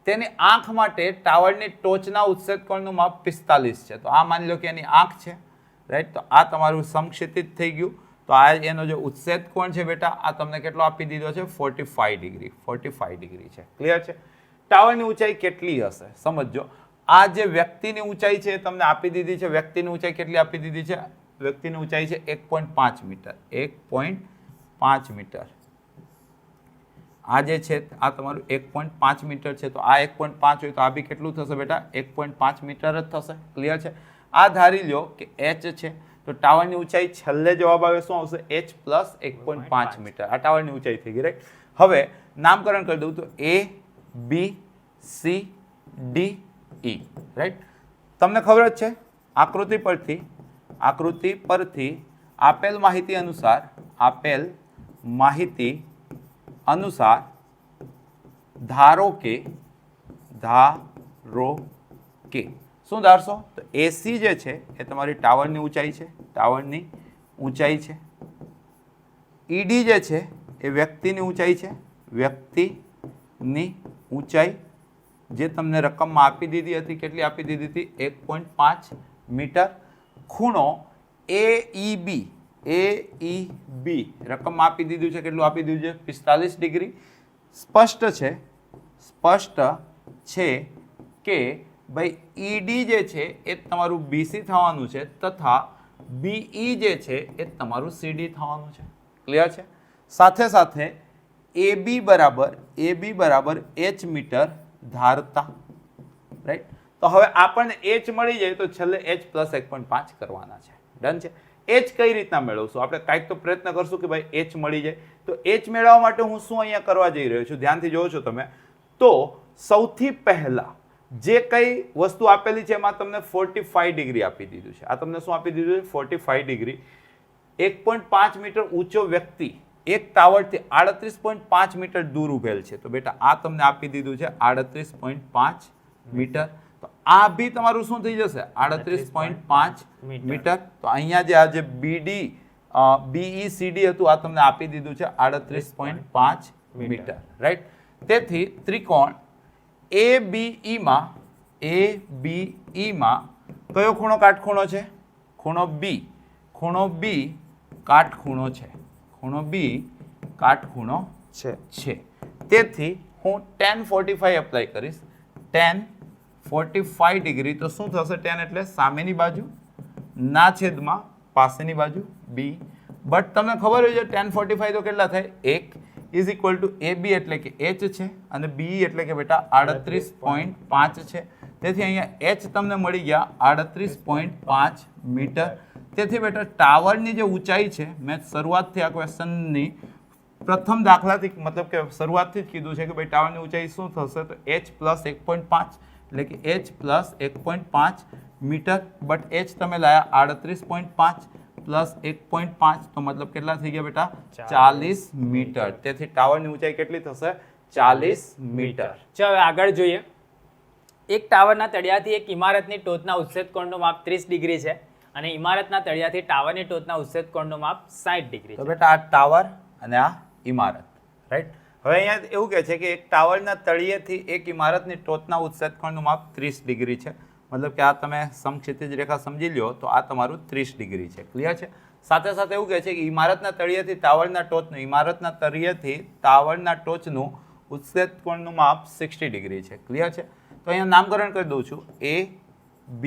B: તેની આંખ માટે ટાવરની ટોચના ઉત્સેદ કોણનું માપ 45 છે. તો આ માની લો કે એની આંખ છે, રાઈટ. તો આ તમારું સમક્ષિતિજ થઈ ગયું. તો આ એનો જે ઉત્સેદ કોણ છે બેટા, આ તમને કેટલો આપી દીધો છે? 45 ડિગ્રી. 45 ડિગ્રી છે. ક્લિયર છે? ટાવરની ઊંચાઈ કેટલી હશે સમજો. આ જે વ્યક્તિની ઊંચાઈ છે એ તમને આપી દીધી છે. વ્યક્તિની ઊંચાઈ કેટલી આપી દીધી છે? વ્યક્તિની ઊંચાઈ છે 1.5 મીટર. 1.5 મીટર. આ જે છે આ તમારું 1.5 મીટર છે. તો આ 1.5 હોય તો આ બી કેટલું થશે બેટા? 1.5 મીટર જ થશે. ક્લિયર છે? આ ધારી લો કે h છે, તો ટાવરની ઊંચાઈ છેલ્લે જવાબ આવે શું આવશે? h plus 1.5 metre. આ ટાવરની ઊંચાઈ થઈ ગઈ. રાઈટ. હવે નામકરણ કરી દઉં તો A, B, C, D, E. Right. તમને ખબર જ છે આકૃતિ પરથી આપેલ માહિતી અનુસાર ધારો કે શું ધારશો? તો AC જે છે એ તમારી ટાવરની ઊંચાઈ છે. ED જે છે એ વ્યક્તિની ઊંચાઈ છે. વ્યક્તિની ઊંચાઈ જે તમને રકમમાં આપી દીધી હતી, કેટલી આપી દીધી હતી? 1.5 મીટર. ખૂણો AEB રકમમાં આપી દીધું છે, કેટલું આપી દીધું છે? 45 ડિગ્રી. સ્પષ્ટ છે કે ભાઈ ED જે છે એ તમારું BC થવાનું છે તથા BE જે છે એ તમારું CD થવાનું છે. ક્લિયર છે? સાથે સાથે AB બરાબર h મીટર ધારતા. રાઈટ. તો હવે આપણને h મળી જાય તો છેલ્લે h પ્લસ 1.5 કરવાના છે. ડન છે? h કઈ રીતના મેળવશું? આપણે કાંઈક તો પ્રયત્ન કરશું કે ભાઈ h મળી જાય. તો h મેળવવા માટે હું શું અહીંયા કરવા જઈ રહ્યો છું? ધ્યાનથી જોવો છો તમે. તો સૌથી પહેલા જે કઈ વસ્તુ આપેલી છે એમાં તમને 45 ડિગ્રી આપી દીધું છે. આ તમને શું આપી દીધું છે? 45 ડિગ્રી. 1.5 મીટર ઊંચો વ્યક્તિ એક ટાવરથી 38.5 મીટર દૂર ઉભેલ છે. તો બેટા આ તમને આપી દીધું છે 38.5 મીટર. તો આ બી તમારું શું થઈ જશે? 38.5 મીટર. તો અહીંયા જે આ જે BECD હતું આ તમને આપી દીધું છે 38.5 મીટર. રાઈટ. તેથી ત્રિકોણ ABE માં કયો ખૂણો કાટખૂણો છે? ખૂણો B કાટખૂણો છે. તેથી હું tan 45 એપ્લાય કરીશ. tan 45 degree. તો શું થશે? tan એટલે સામેની બાજુ ના છેદમાં પાસેની બાજુ B. બટ તમને ખબર હોય છે tan 45 તો કેટલા થાય? 1 ઇઝ ઇક્વલ ટુ AB એટલે કે h છે અને BE એટલે કે બેટા 38.5 છે. તેથી અહીંયા h તમને મળી ગયા 38.5 મીટર. તેથી બેટા ટાવરની જે ઊંચાઈ છે, મેં શરૂઆતથી આ ક્વેશ્ચનની પ્રથમ દાખલાથી મતલબ કે શરૂઆતથી જ કીધું છે કે ભાઈ ટાવરની ઊંચાઈ શું થશે? તો h પ્લસ 1.5 એટલે કે h plus 1.5 metre. But h તમે લાયા 38.5 પ્લસ 1.5 તો મતલબ કેટલા થઈ ગયા બેટા? 40 મીટર. તેથી ટાવરની ઊંચાઈ કેટલી થશે? 40 મીટર.
A: ચાલો હવે આગળ જોઈએ. એક ટાવરના તળિયાથી એક ઇમારતની ટોચના ઉચ્છેદ કોણનું માપ 30 ડિગ્રી છે અને ઇમારતના તળિયાથી ટાવરની ટોચના ઉચ્છેદ કોણનું માપ 60 ડિગ્રી
B: તો
A: છે.
B: બેટા આ ટાવર અને આ ઇમારત. રાઈટ. હવે અહીંયા એવું કહે છે કે એક ટાવરના તળિયેથી એક ઇમારતની ટોચના ઉચ્છેદ કોણનું માપ 30 ડિગ્રી છે. મતલબ કે આ તમે સમક્ષિતિજ રેખા સમજી લો તો આ તમારું 30 ડિગ્રી છે. ક્લિયર છે? સાથે સાથે એવું કહે છે કે ઇમારતના તળિયેથી ટાવરના ટોચનું ઉચ્છેદ કોણનું માપ 60 ડિગ્રી છે. ક્લિયર છે? તો અહીંયા નામકરણ કરી દઉં છું A, B,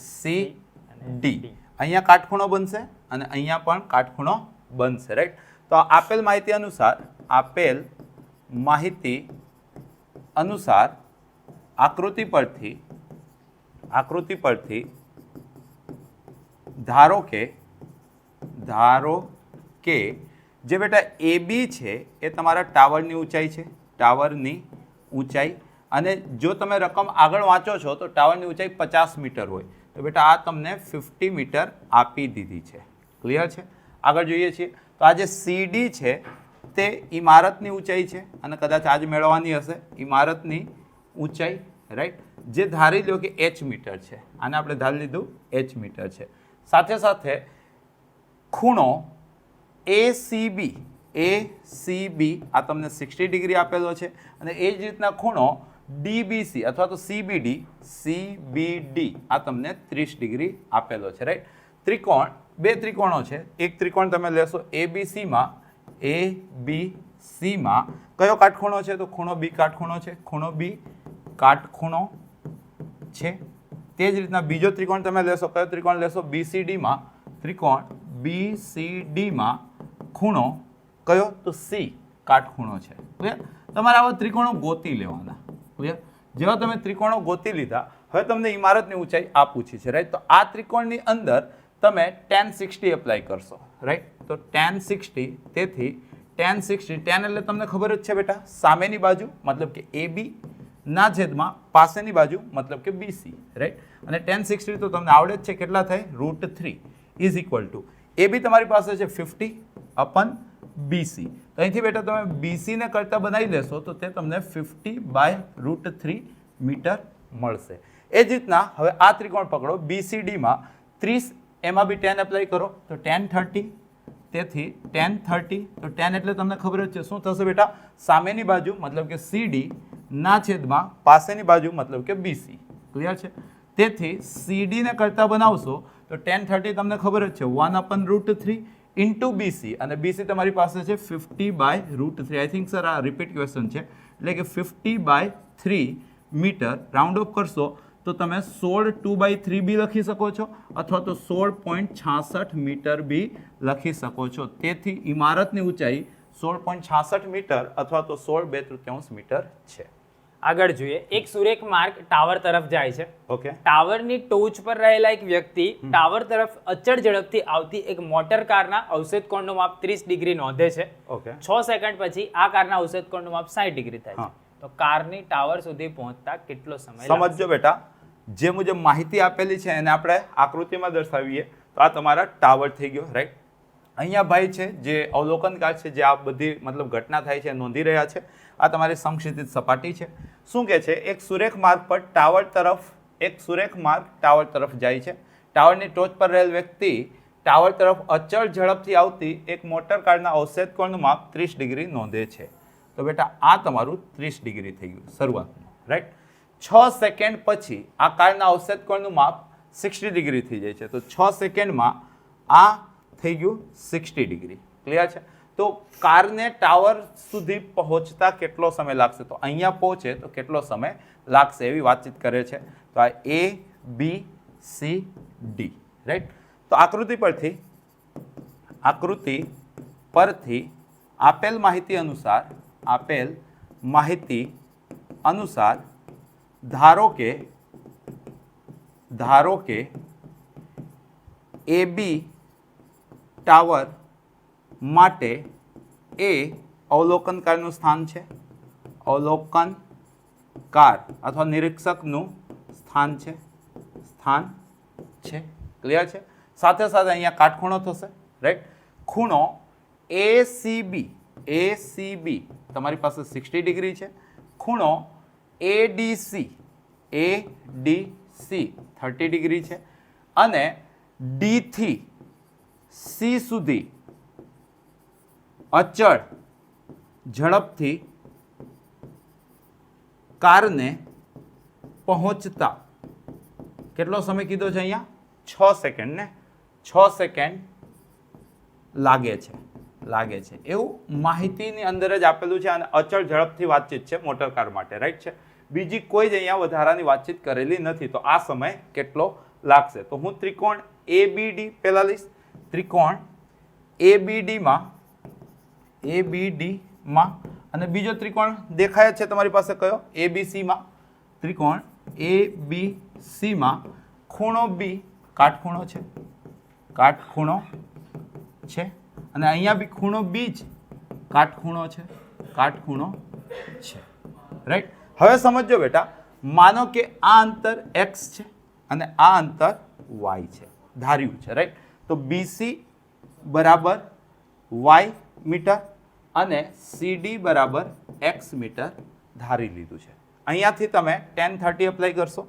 B: C, D. અહીંયા કાટખૂણો બનશે અને અહીંયા પણ કાટખૂણો બનશે. રાઈટ. તો આપેલ માહિતી અનુસાર આકૃતિ પરથી ધારો કે જે બેટા AB છે એ તમારા ટાવરની ઊંચાઈ અને જો તમે રકમ આગળ વાંચો છો તો ટાવરની ઊંચાઈ 50 મીટર હોય. તો બેટા આ તમને 50 મીટર આપી દીધી છે. ક્લિયર છે? આગળ જોઈએ છીએ તો આ જે CD છે તે ઇમારતની ઊંચાઈ છે અને કદાચ આજ મેળવવાની હશે ઇમારતની ઊંચાઈ. રાઈટ. જે ધારી લો કે h મીટર છે. આને આપણે ધારી લીધું h મીટર છે. સાથે સાથે ખૂણો ACB આ તમને 60 ડિગ્રી આપેલો છે અને એ જ રીતના ખૂણો DBC અથવા તો CBD આ તમને 30 ડિગ્રી આપેલો છે. રાઈટ. ત્રિકોણ, બે ત્રિકોણો છે, એક ત્રિકોણ તમે લેશો એબીસીમાં, એબીસીમાં કયો કાટખૂણો છે? તો ખૂણો બી કાટખૂણો છે, ખૂણો બી કાટખૂણો છે. તે જ રીતના બીજો ત્રિકોણ તમે લેશો, કયો ત્રિકોણ લેશો? બીસીડીમાં, ત્રિકોણ બીસીડીમાં ખૂણો કયો? તો સી કાટખૂણો છે. ક્લિયર? તમારે આવા ત્રિકોણો ગોતી લેવાના. ક્લિયર? જેવા તમે ત્રિકોણો ગોતી લીધા, હવે તમને ઇમારતની ઊંચાઈ આ પૂછી છે, રાઈટ? તો આ ત્રિકોણની અંદર તમે tan 60 એપ્લાય કરશો, રાઈટ? તો tan 60, તેથી tan 60, tan એટલે તમને ખબર જ છે બેટા, સામેની બાજુ મતલબ કે AB ના છેદમાં પાસેની બાજુ મતલબ કે BC, રાઈટ? અને tan 60 તો તમને આવડે જ છે, કેટલા થાય? √3 ઇઝ ઇક્વલ ટુ AB તમારી પાસે છે 50 અપન BC. તો અહીંથી બેટા તમે BC ને કરતા બનાવી લેશો તો તે તમને 50/√3 મીટર મળશે. એ જ રીતના હવે આ ત્રિકોણ પકડો, BCDમાં 30, એમાં બી tan એપ્લાય કરો તો tan 30, તેથી tan 30, તો tan એટલે તમને ખબર જ છે શું થશે બેટા? સામેની બાજુ મતલબ કે CD ના છેદમાં પાસેની બાજુ મતલબ કે BC. ક્લિયર છે? તેથી CD ને કરતા બનાવશો તો tan 30 તમને ખબર જ છે 1/√3 ઇન્ટુ BC, અને BC તમારી પાસે છે 50/√3. આઈ થિંક સર આ રિપીટ ક્વેશ્ચન છે, એટલે કે 50/3 મીટર. રાઉન્ડ ઓફ કરશો તો તમે 16 બી લખી શકો છો, અથવા તો 16.66 મીટર બી લખી શકો છો. તેથી ઇમારતની ઊંચાઈ 16.66 મીટર અથવા તો 16/2 મીટર છે.
A: આગળ જોઈએ, એક સુરેખ માર્ગ ટાવર તરફ જાય છે.
B: ઓકે,
A: ટાવરની ટોચ પર રહેલા એક વ્યક્તિ ટાવર તરફ અચળ ઝડપથી આવતી એક મોટર કારના અવક્ષેપ કોણનું માપ 30 ડિગ્રી નોંધે છે.
B: ઓકે,
A: 6 સેકન્ડ પછી આ કારના અવક્ષેપ કોણનું માપ 60 ડિગ્રી થાય છે. તો કારની ટાવર સુધી પહોંચતા કેટલો સમય લાગશે?
B: સમજો બેટા, જે મુજબ માહિતી આપેલી છે એને આપણે આકૃતિમાં દર્શાવીએ તો આ તમારા ટાવર થઈ ગયો, રાઈટ? અહીંયા ભાઈ છે જે અવલોકનકાર છે, જે આ બધી મતલબ ઘટના થાય છે નોંધી રહ્યા છે. આ તમારી સમક્ષિતિજ સપાટી છે. શું કહે છે? એક સુરેખ માર્ગ પર ટાવર તરફ જાય છે. ટાવરની ટોચ પર રહેલ વ્યક્તિ ટાવર તરફ અચળ ઝડપથી આવતી એક મોટર કારના અવક્ષેપ કોણનું માપ 30 ડિગ્રી નોંધે છે. તો બેટા આ તમારું 30 ડિગ્રી થઈ ગયું શરૂઆતનું, રાઈટ? 6 સેકન્ડ પછી આ કારના અવક્ષેપ કોણનું માપ 60 ડિગ્રી થઈ જાય છે. તો 6 સેકન્ડમાં આ થઈ ગયું 60 ડિગ્રી. ક્લિયર છે? તો કારને ટાવર સુધી પહોંચતા કેટલો સમય લાગશે? તો અહીંયા પહોંચે તો કેટલો સમય લાગશે એવી વાતચીત કરે છે. તો આ ABCD, રાઈટ? તો આકૃતિ પરથી આપેલ માહિતી અનુસાર ધારો કે AB ટાવર માટે એ અવલોકનકારનું સ્થાન છે, અવલોકનકાર અથવા નિરીક્ષકનું સ્થાન છે. ક્લિયર છે? સાથે સાથે અહીંયા કાટખૂણો થશે, રાઈટ? ખૂણો ACB તમારી પાસે 60 ડિગ્રી છે. ખૂણો ADC 30 ડિગ્રી છે. અને D થી C સુધી અચળ ઝડપથી કારને પહોંચતા કેટલો સમય કીધો છે અહીંયા? 6 સેકન્ડ ને 6 સેકન્ડ લાગે છે એવું માહિતીની અંદર જ આપેલું છે. અને અચળ ઝડપથી વાતચીત છે મોટર કાર માટે, રાઈટ છે? બીજી કોઈ જ અહીંયા વધારાની વાતચીત કરેલી નથી. તો આ સમય કેટલો લાગશે? તો હું ત્રિકોણ ABD પહેલા લઈશ. ત્રિકોણ ABDમાં અને બીજો ત્રિકોણ દેખાય છે તમારી પાસે કયો? ABCમાં. ત્રિકોણ ABCમાં ખૂણો B કાટખૂણો છે, અને અહીંયા બી ખૂણો B જ કાટખૂણો છે, રાઈટ? હવે સમજો બેટા, માનો કે આ અંતર X છે અને આ અંતર Y છે, ધાર્યું છે, રાઈટ? તો BC બરાબર Y મીટર અને CD બરાબર X મીટર ધારી લીધું છે. અહીંયાથી તમે tan 30 એપ્લાય કરશો.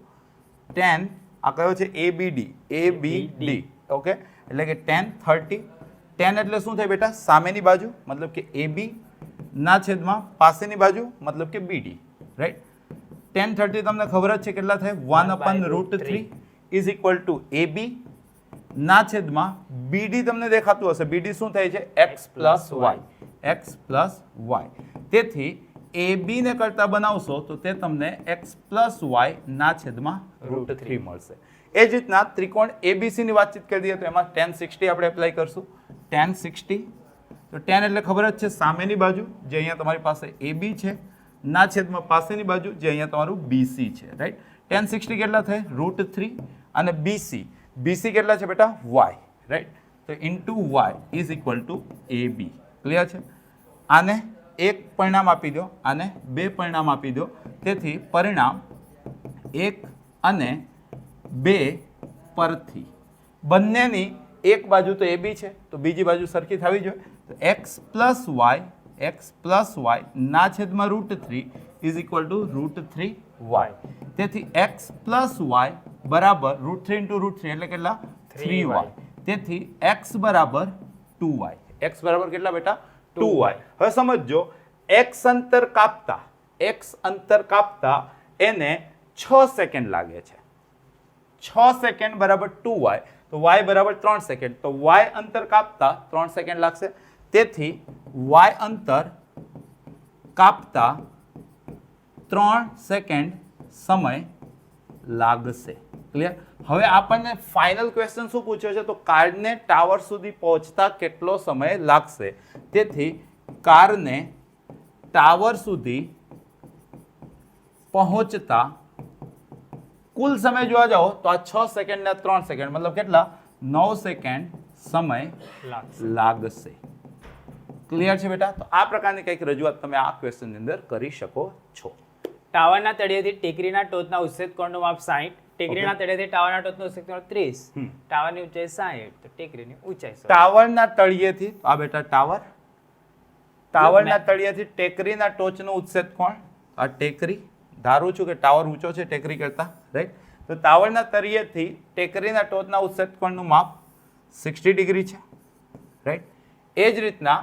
B: tan આ કયો છે? ABD, okay? એટલે કે tan 30. tan એટલે શું થાય બેટા? સામેની બાજુ મતલબ કે AB ના છેદમાં પાસેની બાજુ મતલબ કે BD, રાઈટ? tan 30 તમને ખબર જ છે કેટલા થાય? 1/√3 ઇઝ ઇક્વલ ટુ AB ના છેદમાં BD તમને દેખાતું હશે. BD શું થાય છે? x plus y. x plus y. તેથી AB ને કરતા બનાવશો તો તે તમને x પ્લસ વાય ના છેદમાં √3 મળશે. એ જ રીતના ત્રિકોણ ABC ની વાતચીત કરી દઈએ તો એમાં tan 60 આપણે એપ્લાય કરશું. tan 60 તો tan એટલે ખબર જ છે સામેની બાજુ જે અહીંયા તમારી પાસે AB છે, ના છેદમાં પાસેની બાજુ જે અહીંયા તમારું BC છે, રાઈટ. tan 60 કેટલા થાય? √3 અને BC કેટલા છે બેટા? y, right. તો into y is equal to AB. Clear છે? આને એક પરિણામ આપી દો, આને બે પરિણામ આપી દો. તેથી પરિણામ 1 અને 2 પરથી બંનેની એક બાજુ તો AB છે તો બીજી બાજુ સરખી થવી જોઈએ. તો x પ્લસ y ના છેદમાં √3 ઇઝ ઇક્વલ ટુ √3y. તેથી x પ્લસ y બરાબર √3 ઇન્ટુ √3 એટલે કેટલા? 3y. તેથી x બરાબર 2y. x બરાબર કેટલા બેટા? 2y. હવે સમજો x અંતર કાપતા એને 6 સેકન્ડ લાગે છે. 6 સેકન્ડ બરાબર 2y તો y બરાબર 3 સેકન્ડ. તો y અંતર કાપતા 3 સેકન્ડ લાગશે. તેથી y અંતર કાપતા 3 સેકન્ડ સમય લાગશે. ક્લિયર? હવે આપણને ફાઇનલ ક્વેશ્ચન શું પૂછ્યો છે? તો કારને ટાવર સુધી પહોંચતા કેટલો સમય લાગશે? તેથી કારને ટાવર સુધી પહોંચતા કુલ સમય જોવા જાઓ તો આ 6 સેકન્ડ ને 3 સેકન્ડ મતલબ કેટલા? 9 સેકન્ડ સમય લાગશે. ક્લિયર છે બેટા? તો આ પ્રકારની કંઈક રજૂઆત તમે આ ક્વેશ્ચનની અંદર કરી શકો છો.
A: ટાવરના તળિયેથી ટેકરીના ટોચના ઉચ્છેદ કોણનું માપ 60, ટેકરીના તળિયેથી ટાવરના ટોચનો ઉચ્છેદ કોણ 30, ટાવરની ઊંચાઈ 60, તો ટેકરીની ઊંચાઈ 100.
B: ટાવરના તળિયેથી આ બેટા ટાવરના તળિયેથી ટેકરીના ટોચનો ઉચ્છેદ કોણ? આ ટેકરી. ધારું છું કે ટાવર ઊંચો છે ટેકરી કરતા, રાઈટ. તો ટાવરના તળિયેથી ટેકરીના ટોચના ઉચ્છેદ કોણનું માપ 60 ડિગ્રી છે, રાઈટ. એ જ રીતના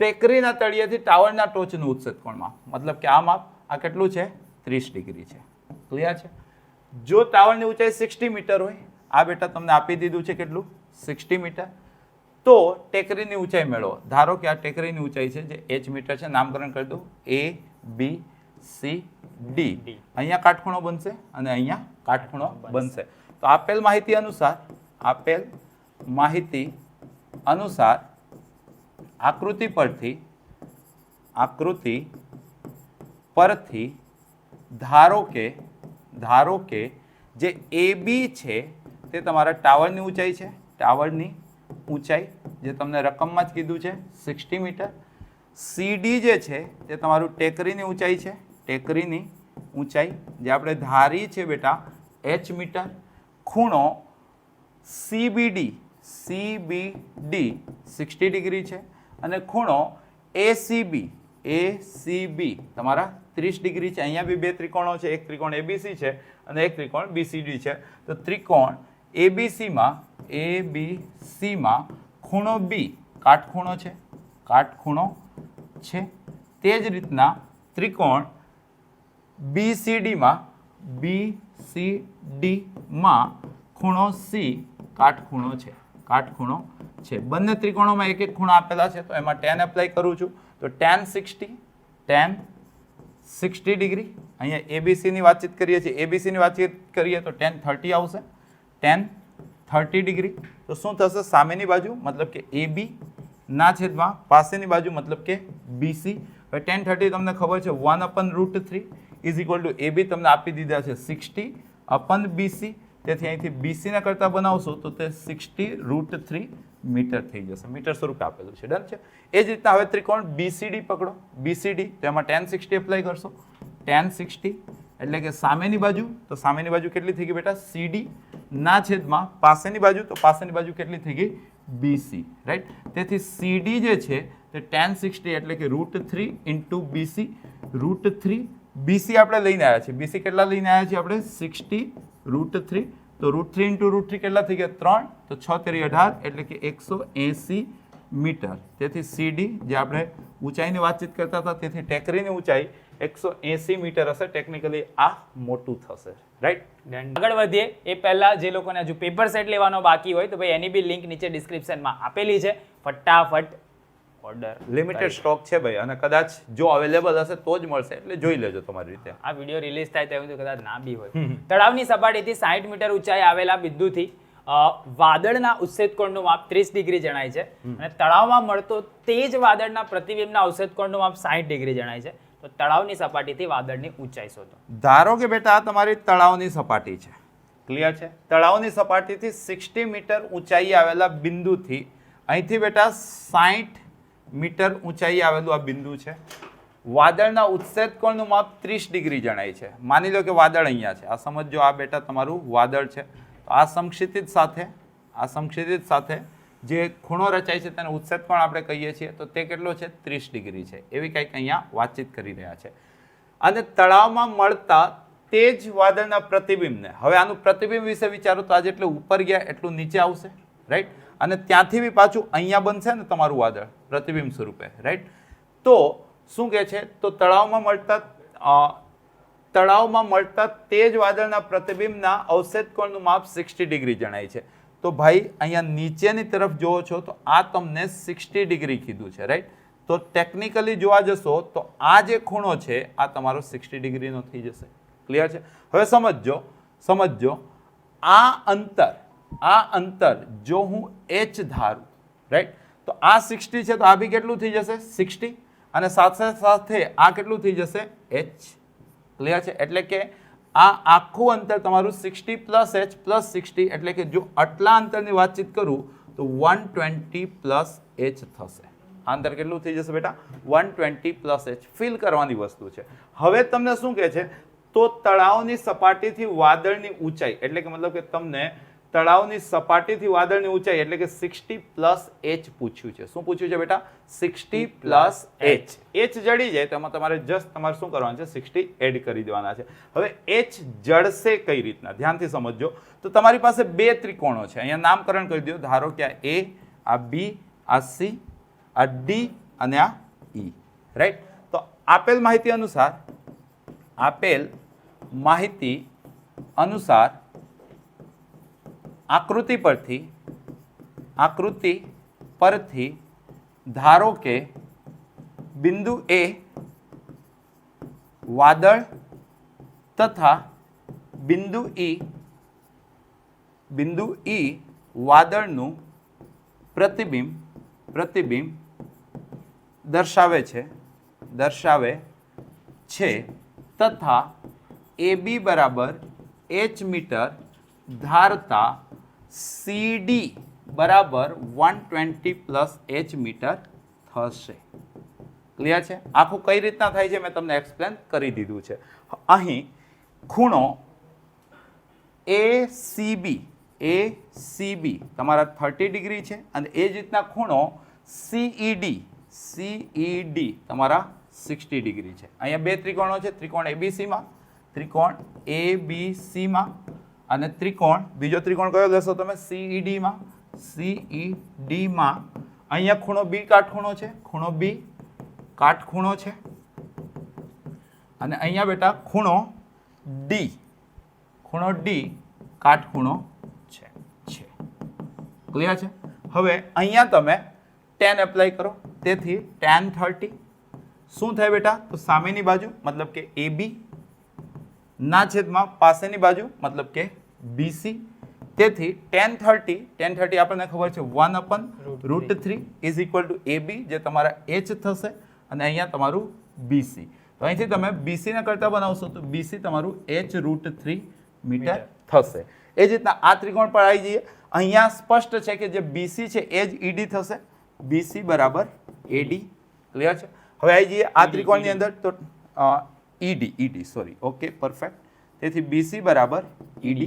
B: ટેકરીના તળિયેથી ટાવરના ટોચનું ઉચ્છેદ કોણ માપ મતલબ કે આ માપ આ કેટલું છે? 30 ડિગ્રી છે. ક્લિયર છે? જો ટાવરની ઊંચાઈ 60 મીટર હોય, આ બેટા તમને આપી દીધું છે કેટલું? 60 મીટર. તો ટેકરીની ઊંચાઈ મેળવો. ધારો કે આ ટેકરીની ઊંચાઈ છે જે h મીટર છે. નામકરણ કરી દો A B C D. અહીંયા કાટખૂણો બનશે અને અહીંયા કાટખૂણો બનશે. તો આપેલ માહિતી અનુસાર આકૃતિ પરથી ધારો કે જે AB છે તે તમારા ટાવરની ઊંચાઈ છે. ટાવરની ઊંચાઈ જે તમને રકમમાં જ કીધું છે 60 મીટર. CD જે છે તે તમારું ટેકરીની ઊંચાઈ છે. ટેકરીની ઊંચાઈ જે આપણે ધારી છે બેટા h મીટર. ખૂણો CBD 60 ડિગ્રી છે અને ખૂણો ACB તમારા 30 ડિગ્રી છે. અહીંયા બી બે ત્રિકોણો છે. એક ત્રિકોણ ABC છે અને એક ત્રિકોણ BCD છે. તો ત્રિકોણ ABCમાં ખૂણો B કાટખૂણો છે. તે જ રીતના ત્રિકોણ BCDમાં ખૂણો C કાટખૂણો છે. બંને ત્રિકોણોમાં એક એક ખૂણો આપેલા છે તો એમાં tan એપ્લાય કરું છું. તો tan 60 ડિગ્રી. અહીંયા ABC ની વાતચીત કરીએ છીએ. ABC ની વાતચીત કરીએ તો tan 30 આવશે. tan 30 degree. તો શું થશે? સામેની બાજુ મતલબ કે AB ના છેદમાં પાસેની બાજુ મતલબ કે BC. હવે tan 30 તમને ખબર છે 1/√3 ઇઝ ઇક્વલ ટુ AB તમને આપી દીધા છે 60/BC. તેથી અહીંથી BC ના કરતા બનાવશો તો તે 60√3 મીટર થઈ જશે. મીટર સ્વરૂપે આપેલું છે. ડન છે? એ જ રીતના હવે ત્રિકોણ BCD પકડો. BCD તો એમાં tan 60 એપ્લાય કરશો. tan 60 એટલે કે સામેની બાજુ. તો સામેની બાજુ કેટલી થઈ ગઈ બેટા? CD ના છેદમાં પાસેની બાજુ. તો પાસેની બાજુ કેટલી થઈ ગઈ? BC, right. તેથી CD જે છે તે tan 60 એટલે કે √3 ઇન્ટુ BC. √3 BC આપણે લઈને આવ્યા છીએ. BC કેટલા લઈને આવ્યા છીએ આપણે? 60√3. તો √3 ઇન્ટુ √3 કેટલા થઈ ગયા? 3. તો 6 તેરી 18 એટલે કે 180 મીટર. તેથી CD જે આપણે ઊંચાઈની વાતચીત કરતા હતા તેથી ટેકરીની ઊંચાઈ 180 મીટર હશે. ટેકનિકલી આ મોટું થશે, રાઈટ?
A: આગળ વધીએ એ પહેલા જે લોકોને હજુ પેપર સેટ લેવાનો બાકી હોય તો ભાઈ એની બી લિંક નીચે ડિસ્ક્રિપ્શનમાં આપેલી છે. ફટાફટ ઓર્ડર.
B: લિમિટેડ સ્ટોક છે ભાઈ, અને કદાચ જો અવેલેબલ હશે તો જ મળશે, એટલે જોઈ લેજો તમારી રીતે.
A: આ વિડીયો રિલીઝ થાય તેવું તો કદાચ ના બી હોય. તળાવની સપાટીથી 60 મીટર ઊંચાઈ આવેલા બિંદુથી વાદળના ઉચ્છેદ કોણનું માપ 30 ડિગ્રી જણાય છે અને તળાવમાં મળતો તે જ વાદળના પ્રતિબિંબના ઉચ્છેદ કોણનું માપ 60 ડિગ્રી જણાય છે. તો તળાવની સપાટીથી વાદળની ઊંચાઈ શોધો.
B: ધારો કે બેટા આ તમારી તળાવની સપાટી છે, ક્લિયર છે? તળાવની સપાટીથી 60 મીટર ઊંચાઈ આવેલા બિંદુથી અહીંથી બેટા 60 મીટર ઊંચાઈ આવેલું આ બિંદુ છે. વાદળના ઉચ્છેદ કોણનું માપ 30 ડિગ્રી જણાય છે. માની લો કે વાદળ અહીંયા છે, આ સમજો આ બેટા તમારું વાદળ છે. તો આ સમક્ષિતિજ સાથે જે ખૂણો રચાય છે તેને ઉચ્છેદ કોણ આપણે કહીએ છીએ, તો તે કેટલો છે? 30 ડિગ્રી છે. એવી કંઈક અહીંયા વાતચીત કરી રહ્યા છે. અને તળાવમાં મળતા તે જ વાદળના પ્રતિબિંબને, હવે આનું પ્રતિબિંબ વિશે વિચારો તો આ જેટલું ઉપર ગયા એટલું નીચે આવશે, રાઈટ? અને ત્યાંથી બી પાછું અહીંયા બનશે ને તમારું વાદળ પ્રતિબિંબ સ્વરૂપે, રાઈટ? તો શું કહે છે? તો તળાવમાં મળતા તે જ વાદળના પ્રતિબિંબના અવક્ષેપ કોણનું માપ 60 ડિગ્રી જણાય છે. તો ભાઈ અહીંયા નીચેની તરફ જોવો છો તો આ તમને 60 ડિગ્રી કીધું છે, રાઈટ? તો ટેકનિકલી જોવા જશો તો આ જે ખૂણો છે આ તમારો 60 ડિગ્રીનો થઈ જશે. ક્લિયર છે? હવે સમજો આ અંતર જો હું h ધારું, રાઈટ? તો આ 60 છે તો આ બી કેટલું થઈ જશે? 60. અને સાથે આ કેટલું થઈ જશે? h. ક્લિયર છે? એટલે કે આ આખું અંતર તમારું 60 પ્લસ h પ્લસ 60, એટલે કે જો આટલા અંતરની વાતચીત કરું તો 120 પ્લસ h થશે. આ અંતર કેટલું થઈ જશે બેટા? 120 પ્લસ h. ફીલ કરવાની વસ્તુ છે. હવે તમને શું કહે છે? તો તળાવની સપાટીથી વાદળની ઊંચાઈ, એટલે કે મતલબ કે તમને તળાવની સપાટીથી વાદળની ઊંચાઈ એટલે કે 60 પ્લસ h પૂછ્યું છે. શું પૂછ્યું છે બેટા? 60 પ્લસ h. h જડી જાય તો એમાં તમારે શું કરવાનું છે? 60 એડ કરી દેવાના છે. હવે h જડશે કઈ રીતના? ધ્યાનથી સમજજો. તો તમારી પાસે બે ત્રિકોણો છે, અહીંયા નામકરણ કરી દો. ધારો કે આ a, આ b, આ c, આ d અને આ e, રાઈટ? તો આપેલ માહિતી અનુસાર આકૃતિ પરથી ધારો કે બિંદુ A વાદળ તથા બિંદુ E વાદળનું પ્રતિબિંબ દર્શાવે છે તથા AB બરાબર h મીટર ધારતા CD બરાબર 120 પ્લસ h મીટર થશે. ક્લિયર છે? આખું કઈ રીતના થાય છે મેં તમને એક્સપ્લેન કરી દીધું છે. અહીં ખૂણો ACB તમારા 30 ડિગ્રી છે અને એ જ રીતના ખૂણો CED તમારા 60 ડિગ્રી છે. અહીંયા બે ત્રિકોણો છે, ત્રિકોણ ABC માં અને બીજો ત્રિકોણ કયો લેશો તમે? CED માં. અહીંયા ખૂણો B કાટખૂણો છે, ખૂણો B કાટખૂણો છે અને અહીંયા બેટા ખૂણો D કાટખૂણો છે. ક્લિયર છે? હવે અહીંયા તમે tan એપ્લાય કરો. તેથી tan 30 શું થાય બેટા? તો સામેની બાજુ મતલબ કે AB ના છેદમાં પાસેની બાજુ મતલબ કે BC. તેથી tan 30 આપણને ખબર છે 1/√3 ઇઝ ઇક્વલ ટુ AB, જે તમારા h થશે અને અહીંયા તમારું BC. તો અહીંથી તમે BC ને કરતા બનાવશો તો BC તમારું h√3 મીટર થશે. એ જ રીતના આ ત્રિકોણ પર આવી જઈએ. અહીંયા સ્પષ્ટ છે કે જે BC છે એ જ ED થશે. BC બરાબર AD. ક્લિયર છે? હવે આવી જઈએ આ ત્રિકોણની અંદર તો ED સોરી, ઓકે, પરફેક્ટ. તેથી BC બરાબર ED,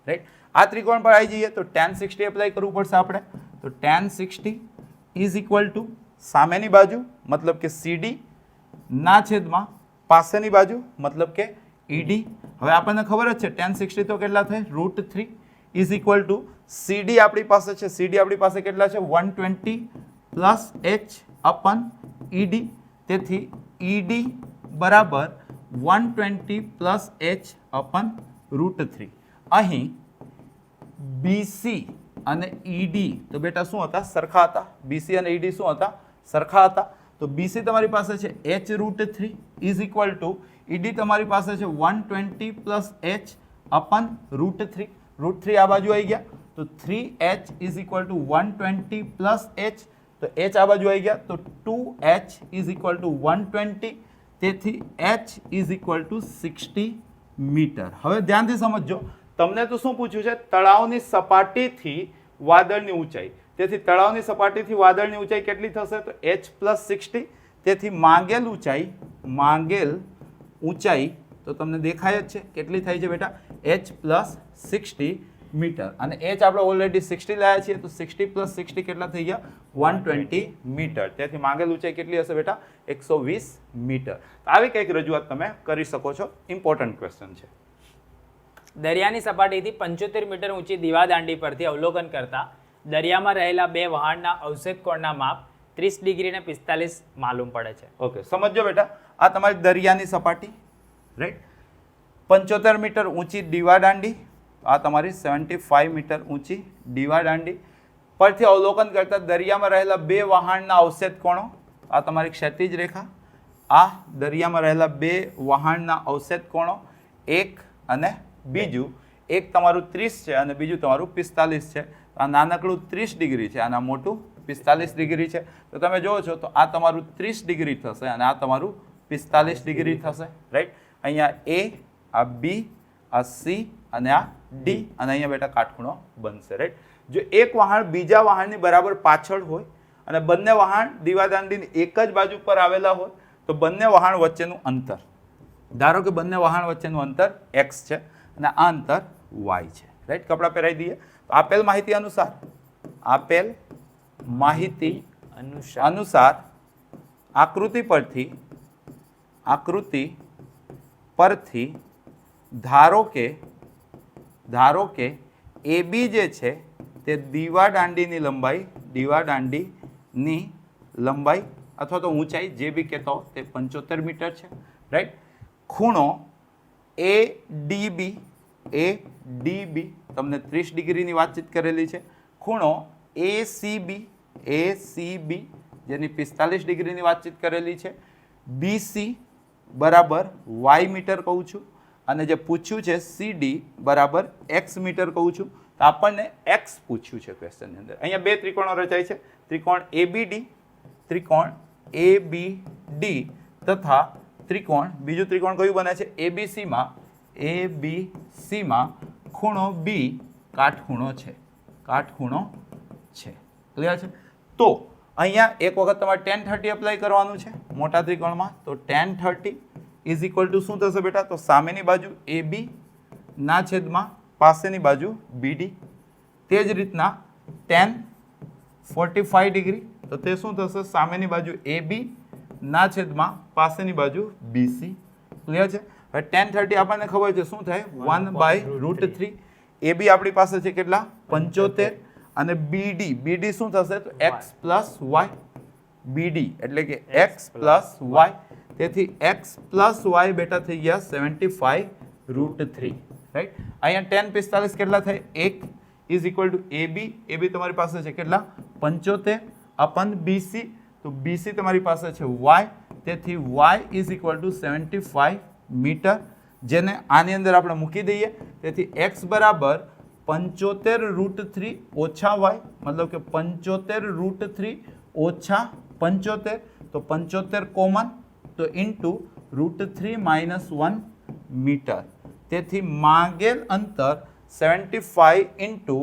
B: રાઈટ? આ ત્રિકોણ પર આવી જઈએ તો tan 60 એપ્લાય કરવું પડશે આપણે. તો tan 60 ઇઝ ઇક્વલ ટુ સામેની બાજુ મતલબ કે CD ના છેદમાં પાસેની બાજુ મતલબ કે ED. હવે આપણને ખબર જ છે tan 60 તો કેટલા થાય? √3 ઇઝ ઇક્વલ ટુ CD આપણી પાસે છે. CD આપણી પાસે કેટલા છે? 120 પ્લસ h અપન ED. તેથી ED બરાબર 120 પ્લસ h અપન √3. અહીં BC અને ED તો બેટા શું હતા? સરખા હતા. BC અને ED શું હતા? સરખા હતા. તો BC તમારી પાસે છે h√3 is equal two ED તમારી પાસે છે 120 પ્લસ h અપન √3. √3 આ બાજુ આવી ગયા તો 3h is equal two 120 plus h, તો h આ બાજુ આવી ગયા તો 2h ઇઝ ઇક્વલ ટુ 120. તેથી h is equal to 60 metre. હવે ધ્યાનથી સમજજો, તમને તો શું પૂછ્યું છે? તળાવની સપાટીથી વાદળની ઊંચાઈ. તેથી તળાવની સપાટીથી વાદળની ઊંચાઈ કેટલી થશે? તો h પ્લસ 60. તેથી માંગેલ ઊંચાઈ તો તમને દેખાય જ છે કેટલી થાય છે બેટા? h plus 60 metre. અને h આપણે ઓલરેડી 60 લાયા છીએ તો 60 પ્લસ 60 કેટલા થઈ ગયા? 120 મીટર. તેથી માંગેલ ઊંચાઈ કેટલી હશે બેટા? 120 મીટર. આવી કંઈક રજૂઆત તમે કરી શકો છો. ઇમ્પોર્ટન્ટ ક્વેશ્ચન છે.
A: દરિયાની સપાટીથી 75 મીટર ઊંચી દીવાદાંડી પરથી અવલોકન કરતા દરિયામાં રહેલા બે વહાણના અવક્ષેપ કોણના માપ 30 ડિગ્રી અને 45 માલુમ પડે છે.
B: ઓકે, સમજો બેટા, આ તમારી દરિયાની સપાટી, રાઈટ? 75 મીટર ઊંચી દીવાદાંડી, આ તમારી 75 મીટર ઊંચી દીવાદાંડી પરથી અવલોકન કરતા દરિયામાં રહેલા બે વહાણના અવક્ષેપ કોણો, આ તમારી ક્ષિતિજ રેખા, આ દરિયામાં રહેલા બે વહાણના અવક્ષેપ કોણો, એક અને બીજું, એક તમારું 30 છે અને બીજું તમારું 45 છે. આ નાનકડું 30 ડિગ્રી છે અને આ મોટું 45 ડિગ્રી છે. તો તમે જુઓ છો તો આ તમારું 30 ડિગ્રી થશે અને આ તમારું 45 ડિગ્રી થશે, રાઈટ? અહીંયા A, આ B, આ C અને આ D અને અહીંયા બેટા કાટખૂણો બનશે, રાઈટ? જો એક વહાણ બીજા વહાણની બરાબર પાછળ હોય અને બંને વહાણ દીવાદાંડીની એક જ બાજુ પર આવેલા હોય તો બંને વહાણ વચ્ચેનું અંતર, ધારો કે બંને વહાણ વચ્ચેનું અંતર x છે અને આ અંતર y છે, રાઈટ? કપડાં પહેરાવી દઈએ. તો આપેલ માહિતી અનુસાર આકૃતિ પરથી ધારો કે AB જે છે તે દીવાદાંડીની લંબાઈ અથવા તો ઊંચાઈ જે બી કહેતો તે 75 મીટર છે, રાઈટ? ખૂણો ADB તમને 30 ડિગ્રીની વાતચીત કરેલી છે. ખૂણો ACB જેની 45 ડિગ્રીની વાતચીત કરેલી છે. BC બરાબર y મીટર કહું છું અને જે પૂછ્યું છે CD બરાબર x મીટર કહું છું. તો આપણને x પૂછ્યું છે ક્વેશ્ચનની અંદર. અહીંયા બે ત્રિકોણો રચાય છે, ત્રિકોણ ABD તથા બીજું ત્રિકોણ કયું બને છે? ABC માં ખૂણો B કાટખૂણો છે. ક્લિયર છે? તો અહીંયા એક વખત તમારે tan 30 એપ્લાય કરવાનું છે મોટા ત્રિકોણમાં. તો tan 30 ઇઝ ઇક્વલ ટુ શું થશે બેટા? તો સામેની બાજુ AB ના છેદમાં પાસેની બાજુ BD. તે જ રીતના tan 45 ડિગ્રી, તો તે શું થશે? સામેની બાજુ AB ના છેદમાં પાસેની બાજુ BC. ક્લિયર છે? હવે tan 30 આપણને ખબર છે શું થાય? 1/√3. AB આપણી પાસે છે કેટલા? 75 અને BD શું થશે? તો x પ્લસ y. BD એટલે કે x પ્લસ y. તેથી x પ્લસ y બેટા થઈ ગયા 75√3, રાઈટ? અહીંયા tan 45 કેટલા થાય? 1 ઇઝ ઇક્વલ ટુ AB તમારી પાસે છે કેટલા? 75 અપન BC. તો BC તમારી પાસે છે y. તેથી y is equal to 75 metre, જેને આની અંદર આપણે મૂકી દઈએ. તેથી x બરાબર 75√3 ઓછા y, મતલબ કે 75√3 ઓછા 75. તો 75 કોમન, તો ઇન્ટુ √3 માઇનસ 1 મીટર. તેથી માંગેલ અંતર 75 ઇન્ટુ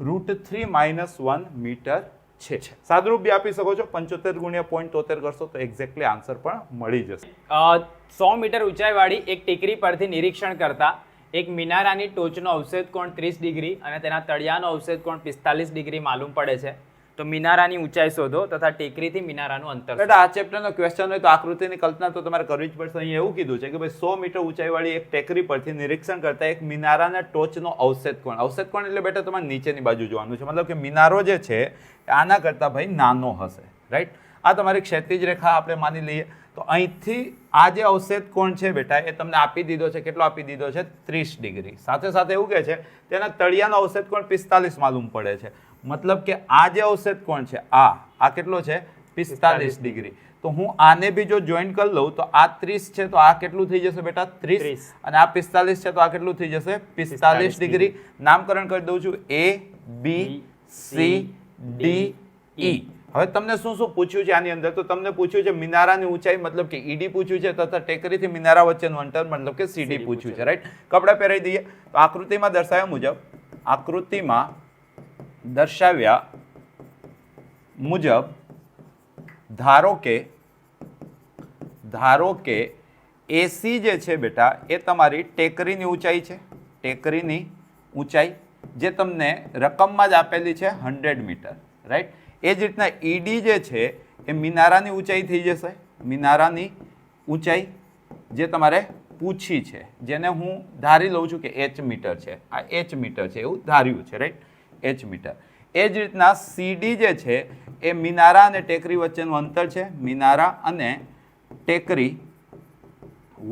B: √3 માઇનસ 1 મીટર છે. સાદુરૂપ બી આપી શકો છો. 75 ગુણ્યા 0.73 કરશો તો એક્ઝેક્ટલી આન્સર પણ મળી જશે.
A: 100 મીટર ઊંચાઈવાળી એક ટેકરી પરથી નિરીક્ષણ કરતા એક મિનારાની ટોચનો અવક્ષેપ કોણ 30 ડિગ્રી અને તેના તળિયાનો અવક્ષેપ કોણ 45 ડિગ્રી માલુમ પડે છે. તો મિનારાની ઊંચાઈ શોધો તથા ટેકરીથી મિનારાનું અંતર.
B: બેટા આ ચેપ્ટરનો ક્વેશ્ચન હોય તો આકૃતિની કલ્પના તો તમારે કરવી જ પડશે. અહીંયા એવું કીધું છે કે ભાઈ 100 મીટર ઊંચાઈવાળી એક ટેકરી પરથી નિરીક્ષણ કરતા એક મિનારાના ટોચનો અવક્ષેપ કોણ. અવક્ષેપ કોણ એટલે બેટા તમારે નીચેની બાજુ જોવાનું છે, મતલબ કે મિનારો જે છે આના કરતાં ભાઈ નાનો હશે, રાઈટ? આ તમારી ક્ષિતિજ રેખા આપણે માની લઈએ. તો અહીંથી આ જે અવક્ષેપ કોણ છે બેટા એ તમને આપી દીધો છે, કેટલો આપી દીધો છે 30 ડિગ્રી. સાથે સાથે એવું કહે છે તેના તળિયાનો અવક્ષેપ કોણ 45 માલુમ પડે છે. મતલબ કે આ જે અવક્ષેપ કોણ છે આ કેટલો છે 45 ડિગ્રી. તો હું આને બી જો જોઈન કરી લઉં તો આ 30 છે તો આ કેટલું થઈ જશે બેટા 30 અને આ 45 છે તો આ કેટલું થઈ જશે 45 ડિગ્રી. નામકરણ કરી દઉં છું A B C D E. હવે તમને શું શું પૂછ્યું છે આની અંદર? તો તમને પૂછ્યું છે મિનારાની ઊંચાઈ મતલબ કે ઈડી પૂછ્યું છે તથા ટેકરીથી મિનારા વચ્ચેનું અંતર મતલબ કે સીડી પૂછ્યું છે. રાઈટ, કપડા પહેરાવી દઈએ. તો આકૃતિમાં દર્શાવ્યા મુજબ ધારો કે એસી જે છે બેટા એ તમારી ટેકરીની ઊંચાઈ છે, ટેકરીની ઊંચાઈ જે તમને રકમમાં જ આપેલી છે 100 મીટર. રાઈટ, એ જ રીતના ઈડી જે છે એ મિનારાની ઊંચાઈ થઈ જશે, મિનારાની ઊંચાઈ જે તમારે પૂછી છે, જેને હું ધારી લઉં છું કે h મીટર છે, આ h મીટર છે એવું ધાર્યું છે. Right, h metre. એ જ રીતના સીડી જે છે એ મિનારા અને ટેકરી વચ્ચેનું અંતર છે, મિનારા અને ટેકરી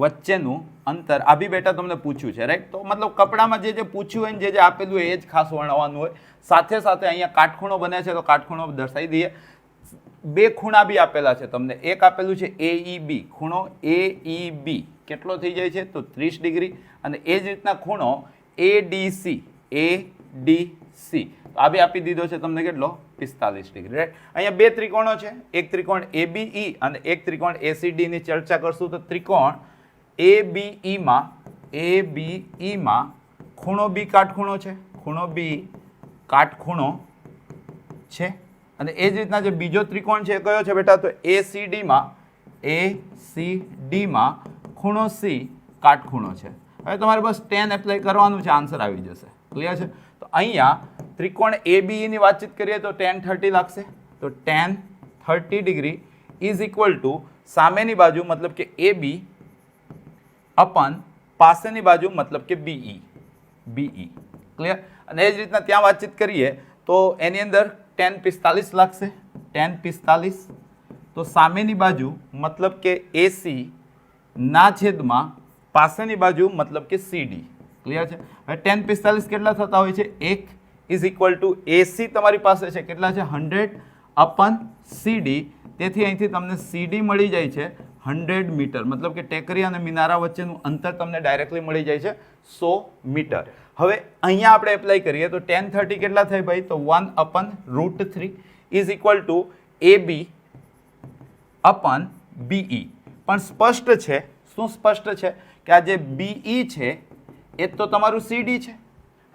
B: વચ્ચેનું અંતર આ બી બેટા તમને પૂછ્યું છે. રાઈટ, તો મતલબ કપડામાં જે પૂછ્યું હોય ને જે આપેલું હોય એ જ ખાસ વર્ણવવાનું હોય. સાથે સાથે અહીંયા કાટખૂણો બને છે તો કાટખૂણો દર્શાવી દઈએ. બે ખૂણા બી આપેલા છે તમને. એક આપેલું છે AEB, ખૂણો AEB કેટલો થઈ જાય છે તો 30 ડિગ્રી. અને એ જ રીતના ખૂણો ADC, ADC આ બી આપી દીધો છે તમને કેટલો 45 ડિગ્રી. રાઈટ, અહીંયા બે ત્રિકોણો છે, એક ત્રિકોણ ABE અને એક ત્રિકોણ ACD ની ચર્ચા કરશું. તો ત્રિકોણ ABE માં ખૂણો B કાટખૂણો છે, ખૂણો B કાટખૂણો છે. અને એ જ રીતના જે બીજો ત્રિકોણ છે એ કયો છે બેટા તો ACD માં ખૂણો C કાટખૂણો છે. હવે તમારે બસ tan એપ્લાય કરવાનું છે, આન્સર આવી જશે. ક્લિયર છે? તો અહીંયા ત્રિકોણ ABE ની વાતચીત કરીએ તો tan 30 લાગશે. તો tan 30 degree is equal two સામેની બાજુ મતલબ કે AB અપન પાસેની બાજુ મતલબ કે BE. ક્લિયર? અને એ જ રીતના ત્યાં વાતચીત કરીએ તો એની અંદર tan 45 લાગશે, tan 45. તો સામેની બાજુ મતલબ કે AC ના છેદમાં પાસેની બાજુ મતલબ કે CD. ક્લિયર છે? હવે tan 45 કેટલા થતા હોય છે? 1 ઇઝ ઇક્વલ ટુ AC તમારી પાસે છે કેટલા છે 100 અપન CD. તેથી અહીંથી તમને CD મળી જાય છે 100 મીટર. મતલબ કે ટેકરી અને મિનારા વચ્ચેનું અંતર તમને ડાયરેક્ટલી મળી જાય છે 100 મીટર. હવે અહીંયા આપણે એપ્લાય કરીએ તો tan 30 કેટલા થાય ભાઈ? તો 1 અપન √3 is equal to AB અપન BE. પણ સ્પષ્ટ છે, શું સ્પષ્ટ છે કે આ જે BE છે એ તો તમારું CD છે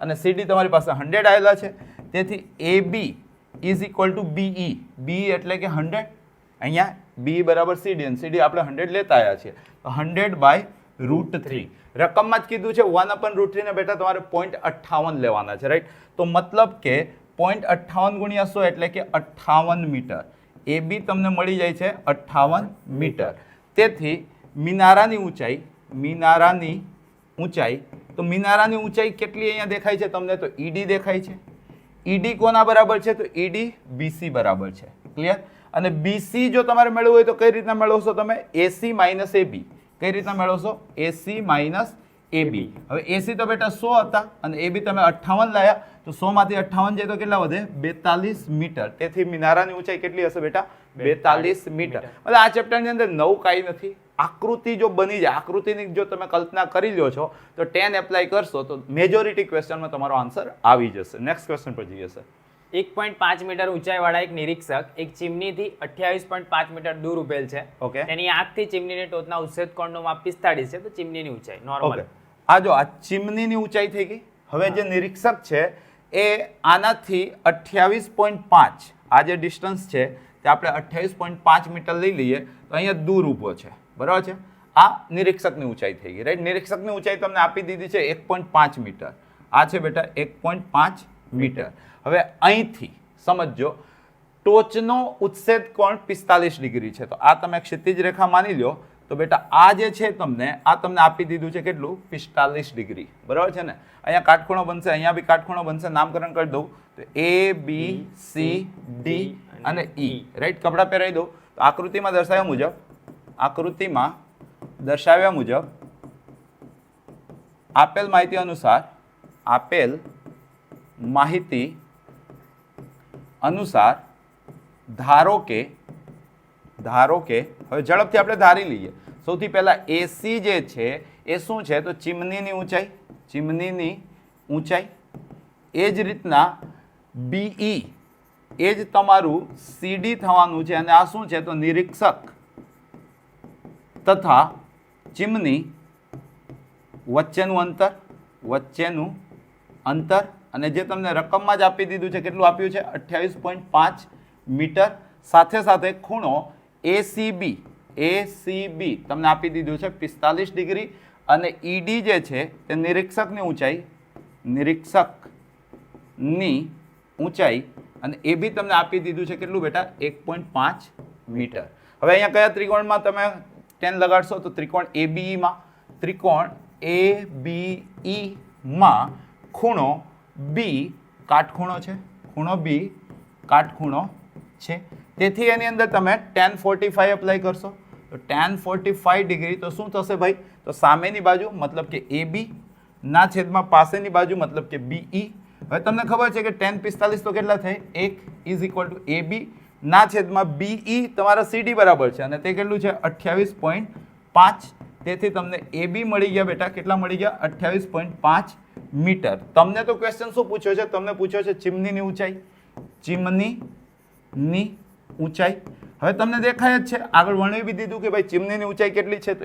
B: અને CD તમારી પાસે 100 આવેલા છે. તેથી AB is equal two BE. BE એટલે કે 100. અહીંયા BE બરાબર CD અને CD આપણે 100 લેતા આવ્યા છીએ. તો 100 બાય √3 રકમમાં જ કીધું છે 1 અપન √3 ને બેટા તમારે 0.58 લેવાના છે. રાઈટ, તો મતલબ કે 0.58 ગુણ્યા 100 એટલે કે 58 મીટર. AB તમને મળી જાય છે 58 મીટર. તેથી મિનારાની ઊંચાઈ તો મિનારાની ઊંચાઈ કેટલી અહીંયા દેખાય છે તમને? તો ED દેખાય છે. ED કોના બરાબર છે? તો ED BC બરાબર છે. ક્લિયર? અને BC જો તમારે મેળવવું હોય તો કઈ રીતના મેળવશો તમે? AC minus AB. કઈ રીતના મેળવશો? AC minus AB. હવે AC તો બેટા 100 હતા અને AB તમે 58 લાયા તો 100 માંથી 58 જાય તો કેટલા વધે? 42 મીટર. તેથી મિનારાની ઊંચાઈ કેટલી હશે બેટા? 42 મીટર. એટલે આ ચેપ્ટરની અંદર નવું કાંઈ નથી. આકૃતિ જો બની જાય, આકૃતિની જો તમે કલ્પના કરી લ્યો છો તો tan એપ્લાય કરશો તો મેજોરિટી ક્વેશ્ચનમાં તમારો આન્સર આવી જશે. નેક્સ્ટ ક્વેશ્ચન પર જઈએ સર.
A: 1.5 મીટર ઊંચાઈવાળા એક નિરીક્ષક એક ચીમનીથી 28.5 મીટર દૂર ઉભેલ છે.
B: ઓકે,
A: તેની આંખથી ચીમનીની ટોચના ઉચ્છેદ કોણનો માપ 45 છે. તો ચીમનીની ઊંચાઈ નોર્મલ.
B: આ જો આ ચીમનીની ઊંચાઈ થઈ ગઈ. હવે જે નિરીક્ષક છે એ આનાથી 28.5 આ જે ડિસ્ટન્સ છે તે આપણે 28.5 મીટર લઈ લઈએ તો અહીંયા દૂર ઊભો છે. બરાબર છે? આ નિરીક્ષકની ઊંચાઈ થઈ ગઈ. રાઈટ, નિરીક્ષકની ઊંચાઈ તમને આપી દીધી છે 1.5 મીટર. આ છે બેટા 1.5 મીટર. હવે અહીંથી સમજો ટોચનો ઉચ્છેદ કોણ 45 ડિગ્રી છે. તો આ તમે ક્ષિતિજ રેખા માની લો તો બેટા આ જે છે તમને આપી દીધું છે કેટલું? 45 ડિગ્રી. બરાબર છે ને? અહીંયા કાટખૂણો બનશે, અહીંયા બી કાટખૂણો બનશે. નામકરણ કરી દઉં તો ABCD અને E. રાઈટ, કપડા પહેરાવી દઉં તો આકૃતિમાં દર્શાવ્યા મુજબ દર્શાવ્યા મુજબ આપેલ માહિતી અનુસાર ધારો કે હવે ઝડપથી આપણે ધારી લઈએ. સૌથી પહેલા એસી જે છે એ શું છે તો ચીમનીની ઊંચાઈ. એ જ રીતના બીઈ એ જ તમારું સીડી થવાનું છે અને આ શું છે તો નિરીક્ષક તથા ચીમની વચ્ચેનું અંતર અને જે તમને રકમમાં જ આપી દીધું છે કેટલું આપ્યું છે 28.5 મીટર. સાથે સાથે ખૂણો એસીબી તમને આપી દીધું છે 45 ડિગ્રી અને ઈડી જે છે તે નિરીક્ષકની ઊંચાઈ અને એ બી તમને આપી દીધું છે કેટલું બેટા 1.5 મીટર. હવે અહીંયા કયા ત્રિકોણમાં તમે 10 લગાડશો તો ત્રિકોણ ABE માં ખૂણો બી કાટખૂણો છે. તેથી એની અંદર તમે tan 45 એપ્લાય કરશો તો tan 45 ડિગ્રી તો શું થશે ભાઈ તો સામેની બાજુ મતલબ કે AB ના છેદમાં પાસેની બાજુ મતલબ કે BE. હવે તમને ખબર છે કે tan 45 તો કેટલા થાય 1 = AB ના છેદમાં BE તમારા CD બરાબર છે અને તે કેટલું છે 28.5. તેથી તમને AB મળી ગયા બેટા કેટલા મળી ગયા 28.5 મીટર. તમને તો ક્વેશ્ચન શું પૂછ્યો છે તમને પૂછ્યો છે ચીમનીની ઊંચાઈ. હવે તમને દેખાય જ છે આગળ વર્ણવી બી દીધું કે ભાઈ ચીમનીની ઊંચાઈ કેટલી છે તો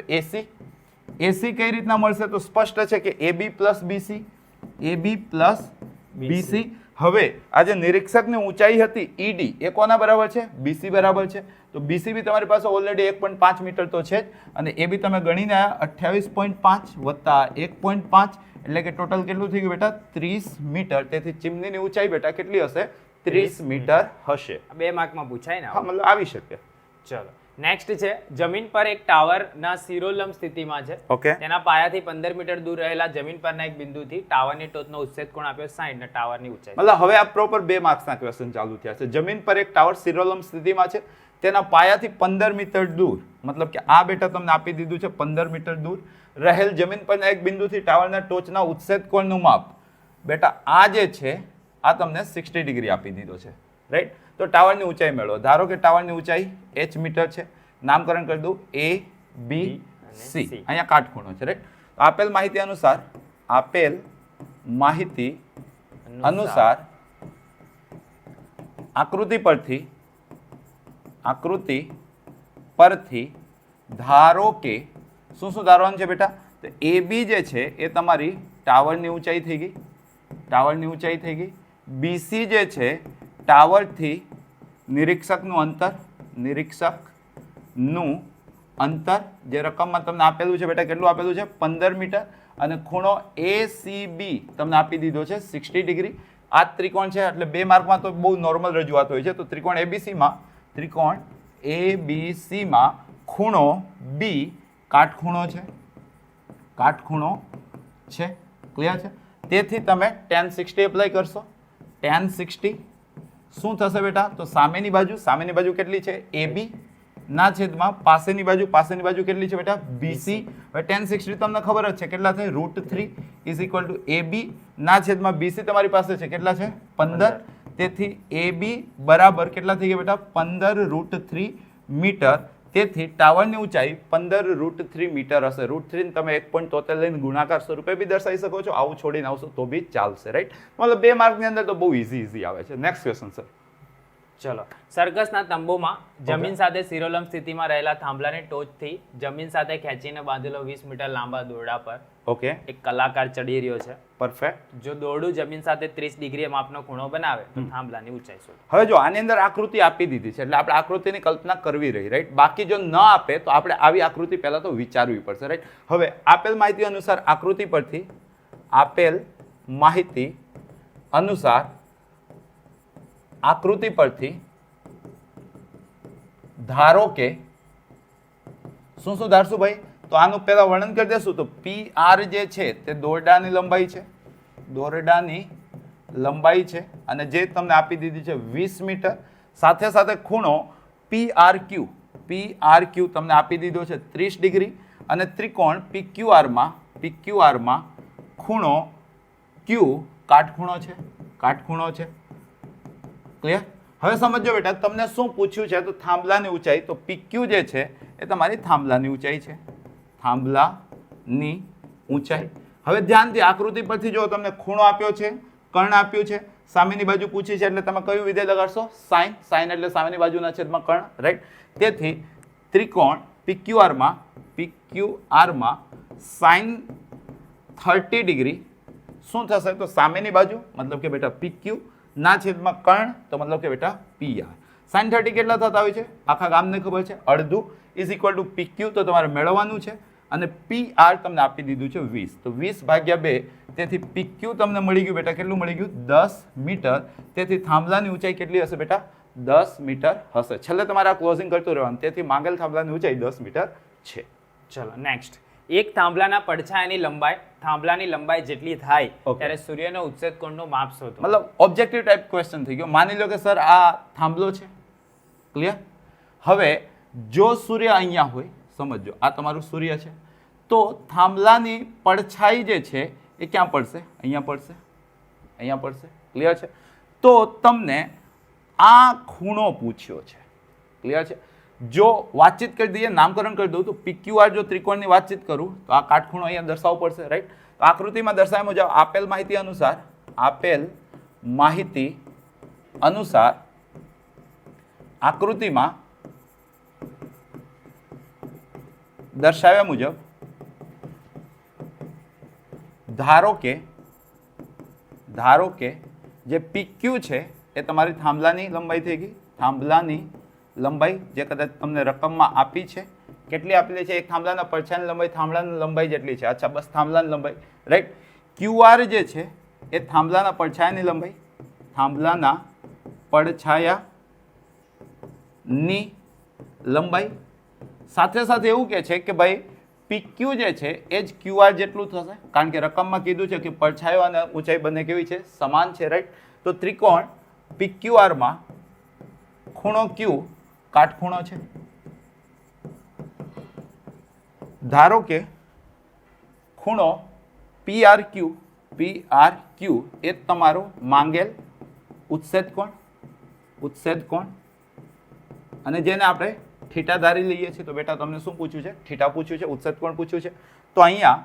B: એસી કઈ રીતના મળશે તો સ્પષ્ટ છે કે AB પ્લસ BC. હવે આ જે નિરીક્ષકની ઊંચાઈ હતી ED એ કોના બરાબર છે BC બરાબર છે તો BC બી તમારી પાસે ઓલરેડી 1.5 મીટર તો છે જ અને એ બી તમે ગણીને આવ્યા 28.5 વત્તા 1.5 એટલે કે ટોટલ કેટલું થઈ ગયું બેટા 30 મીટર. તેથી ચીમનીની ઊંચાઈ બેટા કેટલી હશે 30 મીટર હશે.
A: 2 માર્કમાં પૂછાય ને
B: હા મતલબ આવી શકે.
A: ચલો નેક્સ્ટ છે જમીન પર એક ટાવરના શિરોલંબ સ્થિતિમાં છે.
B: ઓકે
A: તેના પાયાથી 15 મીટર દૂર રહેલા જમીન પરના એક બિંદુથી ટાવરની ટોચનો ઉચ્છેદ કોણ આપ્યો 60 ને ટાવરની ઊંચાઈ.
B: મતલબ હવે આ પ્રોપર 2 માર્ક્સના ક્વેશ્ચન ચાલુ થયા છે. જમીન પર એક ટાવર શિરોલંબ સ્થિતિમાં છે તેના પાયાથી 15 મીટર દૂર મતલબ કે આ બેટા તમને આપી દીધું છે 15 મીટર દૂર રહેલ જમીન પરના એક બિંદુથી ટાવરના ટોચના ઉચ્છેદ કોણનું માપ બેટા આ જે છે આ તમને 60 ડિગ્રી આપી દીધો છે રાઈટ. તો ટાવરની ઊંચાઈ મેળવો. ધારો કે ટાવરની ઊંચાઈ h મીટર છે. નામકરણ કરી દઉં ABC. અહીંયા કાટખૂણો છે રાઈટ. આપેલ માહિતી અનુસાર આકૃતિ પરથી ધારો કે શું ધારવાનું છે બેટા તો AB જે છે એ તમારી ટાવરની ઊંચાઈ થઈ ગઈ. BC જે છે ટાવરથી નિરીક્ષકનું અંતર જે રકમમાં તમને આપેલું છે બેટા કેટલું આપેલું છે 15 મીટર અને ખૂણો ACB તમને આપી દીધો છે 60 ડિગ્રી. આ ત્રિકોણ છે એટલે 2 માર્કમાં તો બહુ નોર્મલ રજૂઆત હોય છે. તો ત્રિકોણ ABC માં ખૂણો B કાટખૂણો છે ક્લિયર છે. તેથી તમે tan 60 એપ્લાય કરશો. tan 60 શું થશે બેટા તો સામેની બાજુ કેટલી છે AB ના છેદમાં પાસેની બાજુ કેટલી છે બેટા BC. હવે tan 60 તમને ખબર જ છે કેટલા થાય √3 = AB ના છેદમાં BC તમારી પાસે છે કેટલા છે 15. તેથી AB બરાબર કેટલા થઈ ગયા બેટા 15 √3 મીટર. તેથી ટાવરની ઊંચાઈ 15 √3 મીટર હશે. √3 ને તમે 1.73 લઈને ગુણાકાર સ્વરૂપે બી દર્શાવી શકો છો. આવું છોડીને આવશો તો બી ચાલશે રાઈટ. મતલબ 2 માર્કની અંદર તો બહુ ઇઝી આવે છે. Next question sir.
A: ચલો સર્કસના તંબુમાં જમીન સાથે શિરોલંબ સ્થિતિમાં રહેલા થાંભલાની ટોચથી જમીન સાથે ખેંચીને બાંધેલો 20 મીટર લાંબા દોરડા પર
B: ઓકે
A: એક કલાકાર ચડી રહ્યો છે.
B: પરફેક્ટ.
A: જો દોરડું જમીન સાથે 30 ડિગ્રી માપનો ખૂણો બનાવે તો થાંભલાની ઊંચાઈ શોધો.
B: હવે જો આની અંદર આકૃતિ આપી દીધી છે એટલે આપણે આકૃતિની કલ્પના કરવી રહી રાઈટ. બાકી જો ન આપે તો આપણે આવી આકૃતિ પહેલા તો વિચારવી પડશે રાઈટ. હવે આપેલ માહિતી અનુસાર આકૃતિ પરથી ધારો કે શું ધારશું ભાઈ તો આનું પહેલા વર્ણન કરી દેશું તો PR જે છે તે દોરડાની લંબાઈ છે અને જે તમને આપી દીધી છે 20 મીટર. સાથે ખૂણો PRQ તમને આપી દીધો છે 30 ડિગ્રી અને ત્રિકોણ PQR માં ખૂણો Q કાટખૂણો છે ક્લિયર. હવે સમજો બેટા તમને શું પૂછ્યું છે તો થાંભલાની ઊંચાઈ, તો PQ જે છે એ તમારી થાંભલાની ઊંચાઈ છે, થાંભલાની ઊંચાઈ. હવે ધ્યાનથી આકૃતિ પરથી જો તમને ખૂણો આપ્યો છે, કર્ણ આપ્યું છે, સામેની બાજુ પૂછી છે એટલે તમે કયું વિધેય લગાડશો? સાઇન. સાઇન એટલે સામેની બાજુના છેદમાં કર્ણ, રાઈટ. તેથી ત્રિકોણ PQR માં સાઇન 30 ડિગ્રી શું થશે? તો સામેની બાજુ મતલબ કે બેટા PQ ના છેદમાં કર્ણ તો મતલબ કે બેટા PR. સાઇન 30 કેટલા થતા હોય છે? આખા ગામને ખબર છે, અડધું ઇઝ ઇક્વલ ટુ PQ તો તમારે મેળવવાનું છે અને PR તમને આપી દીધું છે 20. તો 20/2 તેથી PQ તમને મળી ગયું બેટા કેટલું મળી ગયું? 10 મીટર. તેથી થાંભલાની ઊંચાઈ કેટલી હશે બેટા? 10 મીટર હશે. છેલ્લે તમારે આ ક્લોઝિંગ કરતું રહેવાનું. તેથી માંગેલ થાંભલાની ઊંચાઈ 10 મીટર છે.
A: ચલો નેક્સ્ટ. એક થાંભલાના પડછાયાની લંબાઈ થાંભલાની લંબાઈ જેટલી થાય ત્યારે સૂર્યનો ઉચ્છેદ કોણનું માપ શોધો.
B: મતલબ ઓબ્જેક્ટિવ ટાઈપ ક્વેશ્ચન થઈ ગયો. માની લો કે સર આ થાંભલો છે, ક્લિયર. હવે જો સૂર્ય અહીંયા હોય, સમજો આ તમારું સૂર્ય છે, તો થાંભલાની પડછાઈ જે છે એ ક્યાં પડશે? અહીંયા પડશે, અહીંયા પડશે, ક્લિયર છે. તો તમને આ ખૂણો પૂછ્યો છે, ક્લિયર છે. જો વાતચીત કરી દઈએ, નામકરણ કરી દઉં તો PQR જો ત્રિકોણની વાતચીત કરું તો આ કાટખૂણો અહીંયા દર્શાવવો પડશે, રાઈટ. તો આકૃતિમાં દર્શાવ્યા મુજબ આપેલ માહિતી અનુસાર આકૃતિમાં દર્શાવ્યા મુજબ ધારો કે જે PQ છે એ તમારી થાંભલાની લંબાઈ થઈ ગઈ. થાંભલાની લંબાઈ જે કદાચ તમને રકમમાં આપી છે, કેટલી આપેલી છે? એક થાંભલાના પડછાયાની લંબાઈ થાંભલાની લંબાઈ જેટલી છે. અચ્છા, બસ થાંભલાની લંબાઈ, રાઈટ. QR જે છે એ થાંભલાના પડછાયાની લંબાઈ, થાંભલાના પડછાયાની લંબાઈ. સાથે સાથે એવું કહે છે કે ભાઈ PQ જે છે એ જ QR જેટલું થશે, કારણ કે રકમમાં કીધું છે કે પડછાયો અને ઊંચાઈ બંને કેવી છે? સમાન છે, રાઈટ. તો ત્રિકોણ PQR માં ખૂણો Q કાટખૂણો છે. ધારો કે ખૂણો PRQ એ તમારો માંગેલ ઉચ્છેદ કોણ અને જેને આપણે થીટા ધારી લઈએ છીએ. તો બેટા તમને શું પૂછ્યું છે? થીટા પૂછ્યું છે, ઉચ્છેદ કોણ પૂછ્યું છે. તો અહીંયા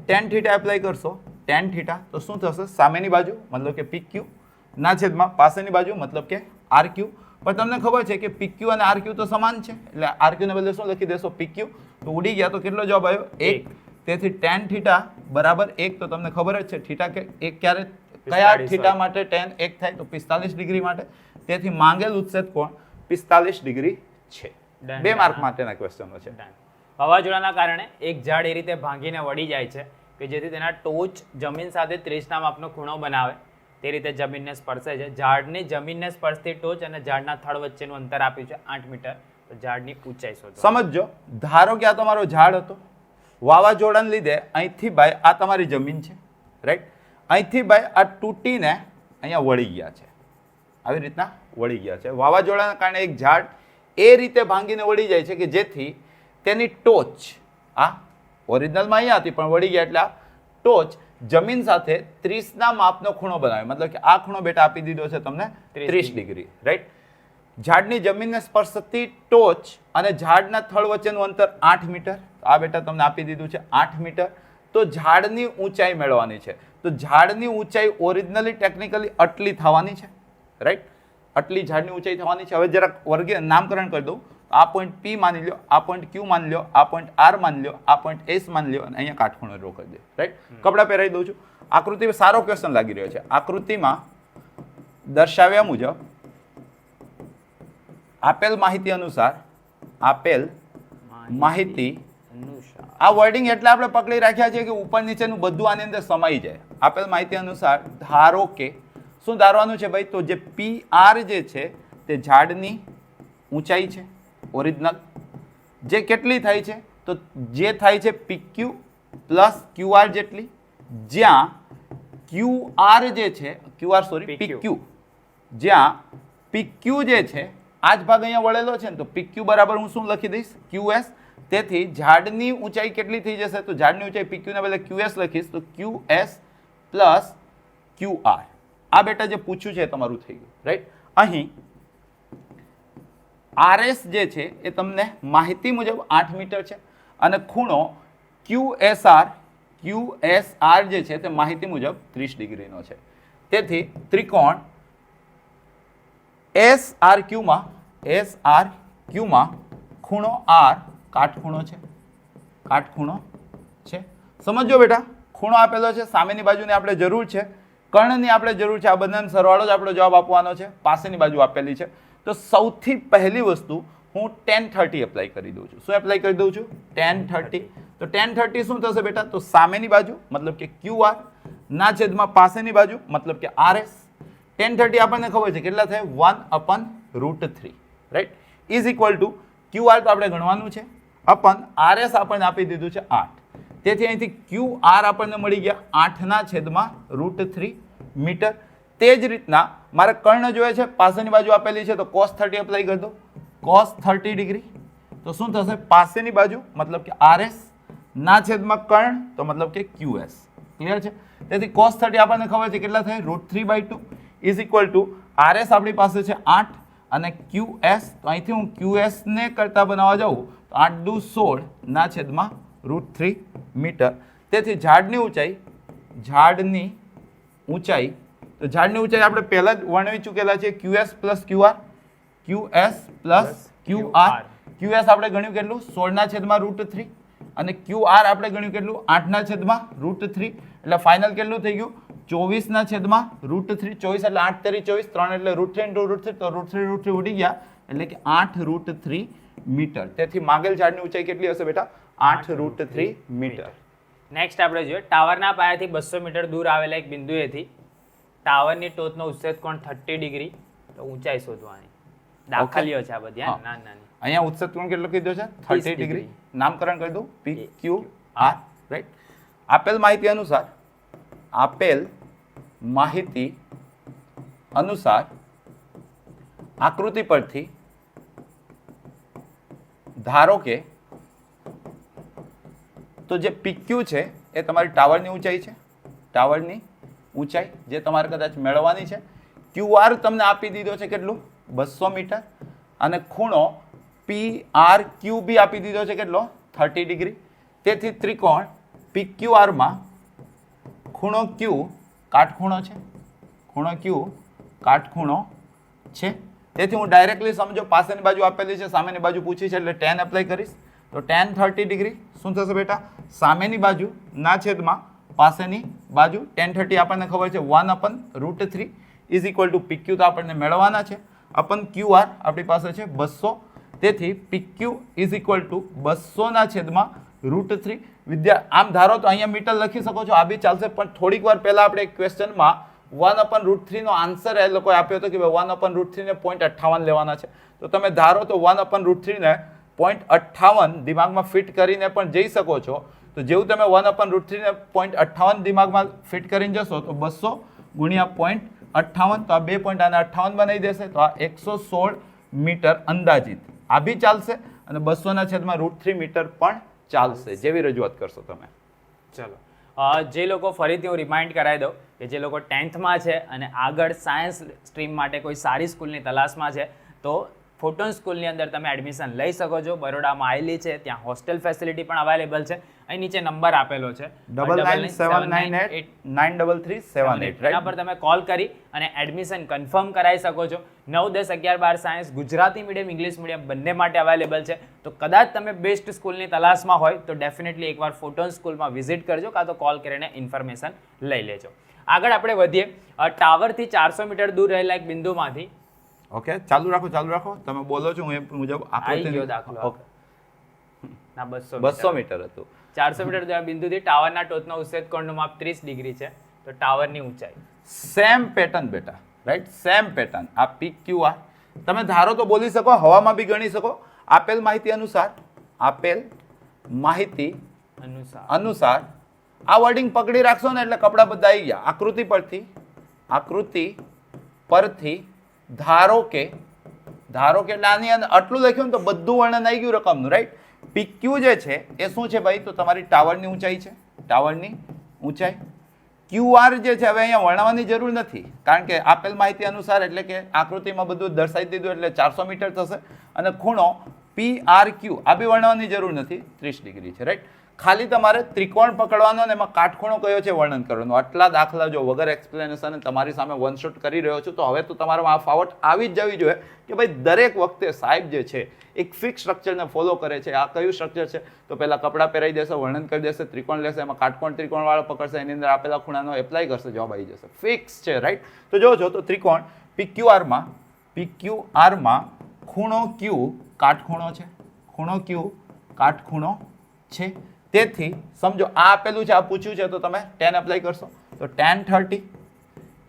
B: tan થીટા એપ્લાય કરશો, tan થીટા તો શું થશે? સામેની બાજુ મતલબ કે PQ ના છેદમાં પાસેની બાજુ મતલબ કે RQ. પણ તમને ખબર છે કે PQ અને RQ તો સમાન છે, એટલે RQ ને બદલે શું લખી દેશો? PQ. તો ઉડી ગયા તો કેટલો જવાબ આવ્યો? 1. તેથી tan થીટા બરાબર 1. તો તમને ખબર જ છે થીટા કે 1 ક્યારે કયા થીટા માટે tan 1 થાય? તો 45 ડિગ્રી માટે. તેથી માંગેલ ઉચ્છેદ કોણ 45 ડિગ્રી છે. 2 માર્ક માટેના ક્વેશ્ચનો છે.
A: વાવાઝોડાના કારણે એક ઝાડ એ રીતે ભાંગીને વળી જાય છે કે જેથી તેના ટોચ જમીન સાથે 30 માપનો ખૂણો બનાવે. તે રીતે જમીનને સ્પર્શે છે. ઝાડની જમીનને સ્પર્શતી ટોચ અને ઝાડના થડ વચ્ચેનું અંતર આપ્યું છે 8 મીટર. તો ઝાડની ઊંચાઈ શોધો.
B: સમજો, ધારો કે આ તમારો ઝાડ હતો, વાવાઝોડાને લીધે અહીંથી ભાઈ આ તમારી જમીન છે, રાઈટ. અહીંથી ભાઈ આ તૂટીને અહીંયા વળી ગયા છે, આવી રીતના વળી ગયા છે. વાવાઝોડાના કારણે એક ઝાડ એ રીતે ભાંગીને વળી જાય છે કે જેથી તેની ટોચ આ ઓરિજિનલમાં અહીંયા હતી પણ વળી ગયા એટલે આ ટોચ જમીન સાથે 30 માપનો ખૂણો બનાવે. મતલબ કે આ ખૂણો બેટા આપી દીધો છે તમને 30 ડિગ્રી, રાઈટ. ઝાડની જમીનને સ્પર્શતી ટોચ અને ઝાડના થડ વચ્ચેનું અંતર 8 મીટર. આ બેટા તમને આપી દીધું છે 8 મીટર. તો ઝાડની ઊંચાઈ મેળવવાની છે. તો ઝાડની ઊંચાઈ ઓરિજિનલી ટેકનિકલી આટલી થવાની છે, રાઈટ. આટલી ઝાડની ઊંચાઈ થવાની છે. હવે જરાક વર્ગીય નામકરણ કરી દઉં. આ પોઈન્ટ P માની લો, આ પોઈન્ટ Q માની લો, આ પોઈન્ટ R માની લો, આ પોઈન્ટ S માની લો અને અહીંયા કાટખૂણો ડ્રો કરી દે, રાઈટ. કપડાં પહેરાવી દઉં છું. આકૃતિ સારો ક્વેશ્ચન લાગી રહ્યો છે. આકૃતિમાં દર્શાવ્યા મુજબ આપેલ માહિતી અનુસાર આ વર્ડિંગ એટલે આપણે પકડી રાખ્યા છે કે ઉપર નીચેનું બધું આની અંદર સમાઈ જાય. આપેલ માહિતી અનુસાર ધારો કે શું ધારવાનું છે ભાઈ? તો જે PR જે છે તે ઝાડની ઊંચાઈ છે ઓરિજિનલ, જે કેટલી થાય છે? તો જે થાય છે PQ પ્લસ QR જેટલી, જ્યાં QR જે છે PQ, જ્યાં PQ જે છે આ જ ભાગ અહીંયા વળેલો છે ને, તો PQ બરાબર હું શું લખી દઈશ? QS. તેથી ઝાડની ઊંચાઈ કેટલી થઈ જશે? તો ઝાડની ઊંચાઈ PQ ના બદલે QS લખીશ તો QS પ્લસ QR. આ બેટા જે પૂછ્યું છે એ તમારું થઈ ગયું, રાઈટ? અહીં RS જે છે એ તમને માહિતી મુજબ 8 મીટર છે અને ખૂણો QSR જે છે તે માહિતી મુજબ 30 ડિગ્રીનો છે. તેથી ત્રિકોણ SRQ માં ખૂણો R કાટખૂણો છે. સમજો બેટા, ખૂણો આપેલો છે, સામેની બાજુની આપણે જરૂર છે, કર્ણની આપણે જરૂર છે, આ બંનેનો સરવાળો જ આપણો જવાબ આપવાનો છે, પાસેની બાજુ આપેલી છે. તો સૌથી પહેલી વસ્તુ હું tan 30 એપ્લાય કરી દઉં છું. શું એપ્લાય કરી દઉં છું? tan 30. તો tan 30 શું થશે બેટા? તો સામેની બાજુ મતલબ કે QR ના છેદમાં પાસેની બાજુ મતલબ કે RS. tan 30 આપણને ખબર છે કેટલા થાય? 1/√3, right? Is equal two QR તો આપણે ગણવાનું છે અપન RS આપણને આપી દીધું છે 8. તેથી અહીંથી QR આપણને મળી ગયા 8/√3 મીટર. તે જ રીતના મારે કર્ણ જોઈએ છે, પાસેની બાજુ આપેલી છે તો cos 30 એપ્લાય કરી દો. cos 30 ડિગ્રી તો શું થશે? પાસેની બાજુ મતલબ કે RS ના છેદમાં કર્ણ તો મતલબ કે QS. ક્લિયર છે? તેથી cos 30 આપણને ખબર છે કેટલા થાય? √3/2 ઇઝ ઇક્વલ ટુ RS આપણી પાસે છે 8 અને QS તો અહીંથી હું QS ને કરતા બનાવવા જાઉં તો 8 દુ 16 ના છેદમાં √3 મીટર. તેથી ઝાડની ઊંચાઈ તો ઝાડની ઊંચાઈ આપણે પહેલા જ વર્ણવી ચૂકેલા છે QS પ્લસ QR. QS આપણે ગણ્યું કેટલું? 16/√3 અને QR આપણે ગણ્યું કેટલું? 8/√3. એટલે ફાઇનલ કેટલું થઈ ગયું? 24/√3. 24 એટલે 8 તેરી 24, 3 એટલે √3 × √3 તો √3 ઉડી ગયા એટલે કે 8√3 મીટર. તેથી માંગેલ ઝાડની ઊંચાઈ કેટલી હશે બેટા? 8√3 મીટર.
A: નેક્સ્ટ આપણે જોઈએ ટાવરના પાયાથી 200 મીટર દૂર આવેલા એક બિંદુએથી ટાવરની ટોચનો ઉચ્છેદ કોણ 30 ડિગ્રી તો ઊંચાઈ શોધવાની. દાખલીઓ છે આ બધી, હા, નાની.
B: અહીંયા ઉચ્છેદ કોણ કેટલો કીધો છે? 30 ડિગ્રી. નામકરણ કરી દઉં PQR, રાઈટ? આપેલ માહિતી અનુસાર આકૃતિ પરથી ધારો કે તો જે PQ છે એ તમારી ટાવરની ઊંચાઈ છે, ટાવરની ઊંચાઈ જે તમારે કદાચ મેળવવાની છે. QR તમને આપી દીધો છે કેટલું? 200 મીટર અને ખૂણો PRQ બી આપી દીધો છે કેટલો? 30 ડિગ્રી. તેથી ત્રિકોણ PQR માં ખૂણો Q કાટખૂણો છે. તેથી હું ડાયરેક્ટલી સમજો પાસેની બાજુ આપેલી છે, સામેની બાજુ પૂછી છે એટલે tan એપ્લાય કરીશ તો tan 30 ડિગ્રી શું થશે બેટા? સામેની બાજુ ના છેદમાં પાસેની બાજુ tan 30 આપણને ખબર છે 1/√3 ઇઝ ઇક્વલ ટુ PQ તો આપણને મેળવવાના છે અપન QR આપણી પાસે છે 200. તેથી PQ ઇઝ ઇક્વલ ટુ 200/√3. આમ ધારો તો અહીંયા મીટર લખી શકો છો, આ બી ચાલશે, પણ થોડીક વાર પહેલા આપણે ક્વેશ્ચનમાં 1/√3 નો આન્સર એ લોકોએ આપ્યો હતો કે 1/√3 ને 0.58 લેવાના છે. તો તમે ધારો તો 1/√3 ને 0.58 દિમાગમાં ફિટ કરીને પણ જઈ શકો છો. તો જેવું તમે 1/√3 ને 0.58 દિમાગમાં ફિટ કરીને જશો તો 200 ગુણ્યા 0.58 તો આ 2 પોઈન્ટ આને 58 બનાવી દેશે તો આ 116 મીટર અંદાજિત આ બી ચાલશે અને 200/√3 મીટર પણ ચાલશે. જેવી રજૂઆત કરશો તમે.
A: ચલો જે લોકો ફરીથી હું રિમાઇન્ડ કરાવી દઉં કે જે લોકો 10th માં છે અને આગળ સાયન્સ સ્ટ્રીમ માટે કોઈ સારી સ્કૂલની તલાશમાં છે તો ફોટોન સ્કૂલની અંદર તમે એડમિશન લઈ શકો છો. બરોડામાં આવેલી છે, ત્યાં હોસ્ટેલ ફેસિલિટી પણ અવેલેબલ છે. અહીં નીચે નંબર આપેલો છે
B: 9979893378.
A: એના પર તમે કોલ કરી અને એડમિશન કન્ફર્મ કરાવી શકો છો. 9, 10, 11, 12 science Gujarati medium English medium બંને માટે અવેલેબલ છે. તો કદાચ તમે બેસ્ટ સ્કૂલની તલાશમાં હોય તો ડેફિનેટલી એકવાર ફોટોન સ્કૂલમાં વિઝિટ કરજો કાં તો કોલ કરીને ઇન્ફોર્મેશન લઈ લેજો. આગળ આપણે વધીએ ટાવરથી 400 મીટર દૂર રહેલા એક બિંદુમાંથી.
B: ઓકે, ચાલુ રાખો તમે બોલો છો હું એ મુજબ
A: આવી ગયો દાખલો. ના
B: 200 મીટર હતું.
A: 400 મીટર દૂર બિંદુથી ટાવરના ટોચનો ઉચ્છેદ કોણનું માપ 30 ડિગ્રી છે. તો ટાવરની ઊંચાઈ
B: સેમ પેટર્ન બેટા, રાઈટ? સેમ પેટર્ન આ PQR તમે ધારો તો બોલી શકો, હવામાં બી ગણી શકો. આપેલ માહિતી અનુસાર આ વર્ડિંગ પકડી રાખશો ને એટલે કપડા બધા આવી ગયા. આકૃતિ પરથી ધારો કે એટલે આની અંદર આટલું લખ્યું ને તો બધું વર્ણન આવી ગયું રકમનું, રાઈટ? PQ જે છે એ શું છે ભાઈ? તો તમારી ટાવરની ઊંચાઈ છે, ટાવરની ઊંચાઈ. QR જે છે હવે અહીંયા વર્ણવવાની જરૂર નથી, કારણ કે આપેલ માહિતી અનુસાર એટલે કે આકૃતિમાં બધું દર્શાવી દીધું એટલે 400 મીટર થશે. અને ખૂણો PRQ આ બી વર્ણવવાની જરૂર નથી, 30 ડિગ્રી છે, રાઈટ. ખાલી તમારે ત્રિકોણ પકડવાનો અને એમાં કાટખૂણો કયો છે વર્ણન કરવાનું. આટલા દાખલા જો વગર એક્સપ્લેનેશન તમારી સામે વન શોટ કરી રહ્યો છું, તો હવે તો તમારામાં આ ફાવટ આવી જ જવી જોઈએ કે ભાઈ દરેક વખતે સાહેબ જે છે એક ફિક્સ સ્ટ્રક્ચરને ફોલો કરે છે. આ કયું સ્ટ્રક્ચર છે? તો પહેલા કપડાં પહેરાઈ દેશે, વર્ણન કરી દેશે, ત્રિકોણ લેશે, એમાં કાટકોણ ત્રિકોણ વાળો પકડશે, એની અંદર આપેલા ખૂણાનો એપ્લાય કરશે, જવાબ આવી જશે. ફિક્સ છે, રાઈટ. તો જો તો ત્રિકોણ PQR માં ખૂણો Q કાટખૂણો છે, ખૂણો Q કાટખૂણો છે. તેથી સમજો આ આપેલું છે, આ પૂછ્યું છે, તો તમે tan એપ્લાય કરશો તો tan 30